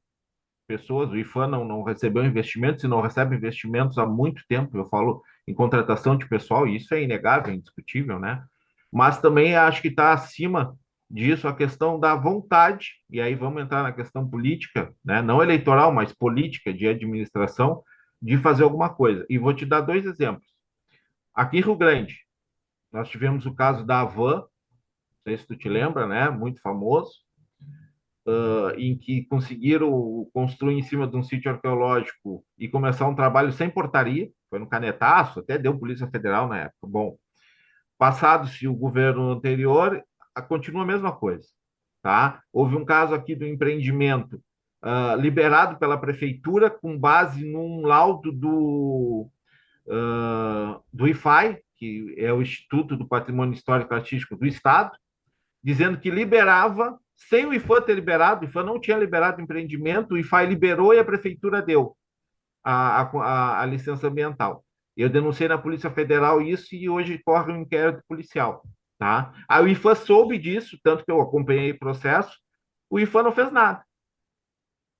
pessoas, o IFAM não recebeu investimentos e não recebe investimentos há muito tempo. Eu falo em contratação de pessoal, e isso é inegável, é indiscutível, né? Mas também acho que está acima disso a questão da vontade, e aí vamos entrar na questão política, né? Não eleitoral, mas política, de administração, de fazer alguma coisa. E vou te dar 2 exemplos. Aqui em Rio Grande, nós tivemos o caso da Havan, não sei se tu te lembra, né? Muito famoso, em que conseguiram construir em cima de um sítio arqueológico e começar um trabalho sem portaria, foi no canetaço, até deu Polícia Federal na época. Bom, passado-se o governo anterior, continua a mesma coisa. Tá? Houve um caso aqui do empreendimento liberado pela prefeitura com base num laudo do IFAI, que é o Instituto do Patrimônio Histórico e Artístico do Estado, dizendo que liberava, sem o IFAM ter liberado, o IFAM não tinha liberado o empreendimento, o IFAI liberou e a prefeitura deu a licença ambiental. Eu denunciei na Polícia Federal isso e hoje corre um inquérito policial. Tá? Aí o IFAM soube disso, tanto que eu acompanhei o processo, o IFAM não fez nada.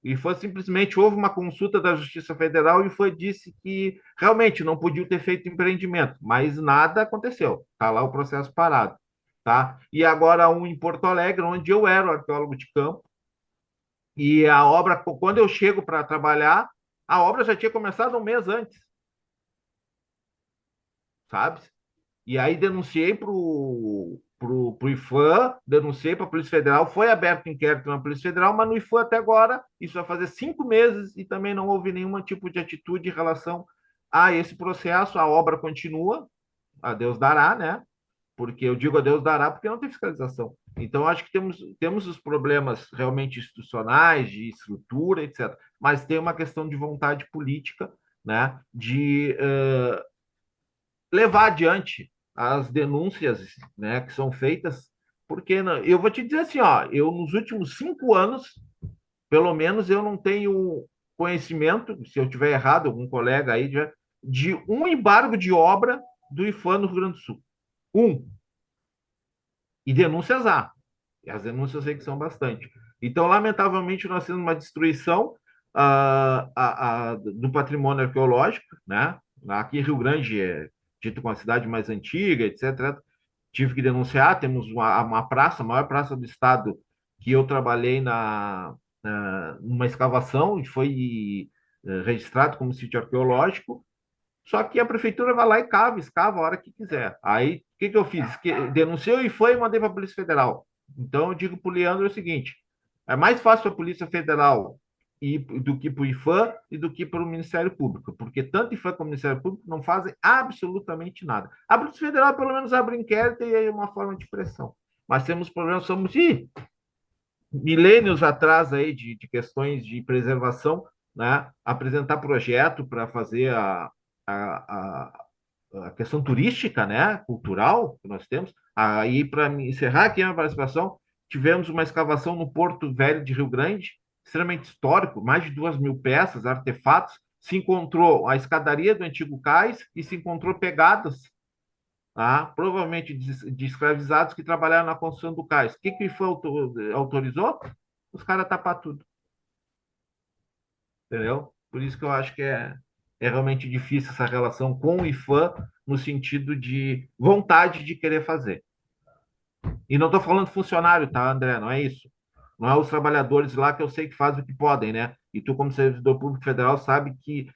O IFAM simplesmente houve uma consulta da Justiça Federal e o IFAM disse que realmente não podia ter feito empreendimento, mas nada aconteceu. Está lá o processo parado. Tá? E agora um em Porto Alegre, onde eu era o arqueólogo de campo, e a obra, quando eu chego para trabalhar, a obra já tinha começado um mês antes, sabe? E aí denunciei pro IFAM, denunciei para a Polícia Federal, foi aberto inquérito na Polícia Federal, mas no IFAM até agora, isso vai fazer 5 meses e também não houve nenhum tipo de atitude em relação a esse processo, a obra continua, a Deus dará, né? Porque eu digo a Deus dará porque não tem fiscalização. Então, acho que temos os problemas realmente institucionais, de estrutura, etc. Mas tem uma questão de vontade política, né, de levar adiante as denúncias, né, que são feitas, porque eu vou te dizer assim, ó, eu nos últimos 5 anos, pelo menos, eu não tenho conhecimento, se eu tiver errado, algum colega aí, de um embargo de obra do IFAM no Rio Grande do Sul. Um. E denúncias há. E as denúncias eu sei que são bastante. Então, lamentavelmente, nós temos uma destruição do patrimônio arqueológico, né? Aqui em Rio Grande é dito como a cidade mais antiga, etc. Tive que denunciar, temos uma praça, a maior praça do estado, que eu trabalhei numa escavação e foi registrado como sítio arqueológico, só que a prefeitura vai lá e escava a hora que quiser. Aí, o que eu fiz? Denunciei e foi e mandei para a Polícia Federal. Então, eu digo para o Leandro o seguinte: é mais fácil para a Polícia Federal ir do que para o IFAM e do que para o Ministério Público, porque tanto o IFAM como o Ministério Público não fazem absolutamente nada. A Polícia Federal, pelo menos, abre inquérito e é uma forma de pressão. Mas temos problemas, somos milênios atrás aí de questões de preservação, né? Apresentar projeto para fazer a, a questão turística, né? Cultural que nós temos. Aí, para encerrar aqui a minha participação, tivemos uma escavação no Porto Velho de Rio Grande, extremamente histórico, mais de 2.000 peças, artefatos. Se encontrou a escadaria do antigo cais e se encontrou pegadas, tá? Provavelmente de escravizados que trabalharam na construção do cais. O que foi autorizou? Os caras tapar tudo, entendeu? Por isso que eu acho que é realmente difícil essa relação com o IFAM, no sentido de vontade de querer fazer. E não estou falando funcionário, tá, André? Não é isso. Não é os trabalhadores lá que eu sei que fazem o que podem, né? E tu, como servidor público federal, sabe que,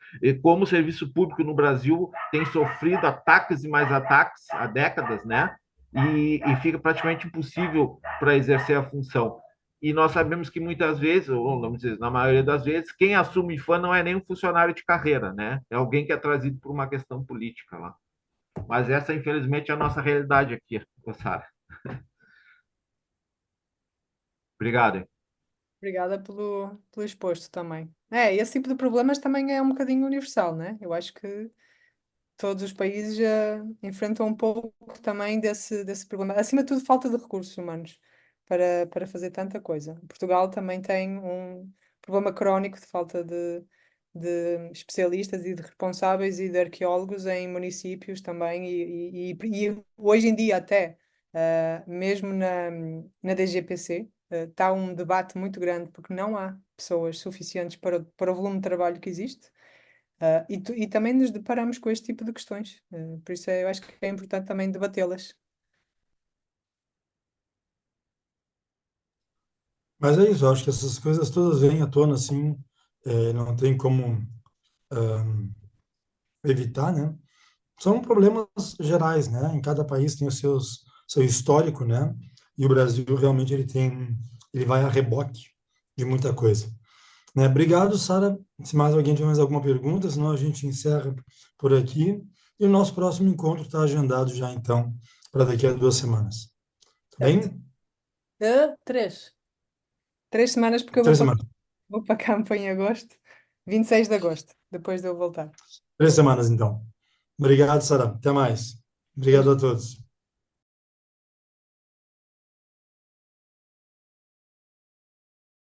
como o serviço público no Brasil tem sofrido ataques e mais ataques há décadas, né? E fica praticamente impossível para exercer a função. E nós sabemos que muitas vezes, ou vamos dizer, na maioria das vezes, quem assume IFAM não é nem um funcionário de carreira, né? É alguém que é trazido por uma questão política lá. Mas essa, infelizmente, é a nossa realidade aqui, Sara. Obrigado. Hein? Obrigada pelo exposto também. Esse tipo de problemas também é um bocadinho universal, né? Eu acho que todos os países enfrentam um pouco também desse problema. Acima de tudo, falta de recursos humanos para fazer tanta coisa. Portugal também tem um problema crónico de falta de especialistas e de responsáveis e de arqueólogos em municípios também. E hoje em dia, até mesmo na DGPC, está um debate muito grande porque não há pessoas suficientes para o volume de trabalho que existe. E também nos deparamos com este tipo de questões. Por isso eu acho que é importante também debatê-las. Mas é isso, eu acho que essas coisas todas vêm à tona, assim, não tem como evitar, né? São problemas gerais, né? Em cada país tem seu histórico, né? E o Brasil realmente ele vai a reboque de muita coisa, né? Obrigado, Sara. Se mais alguém tiver mais alguma pergunta, senão a gente encerra por aqui. E o nosso próximo encontro está agendado já, então, para daqui a 2 semanas. Tá Certo. bem? 3. 3 semanas, porque eu 3 semanas. vou para campo em agosto, 26 de agosto, depois de eu voltar. 3 semanas, então. Obrigado, Sara. Até mais. Obrigado a todos.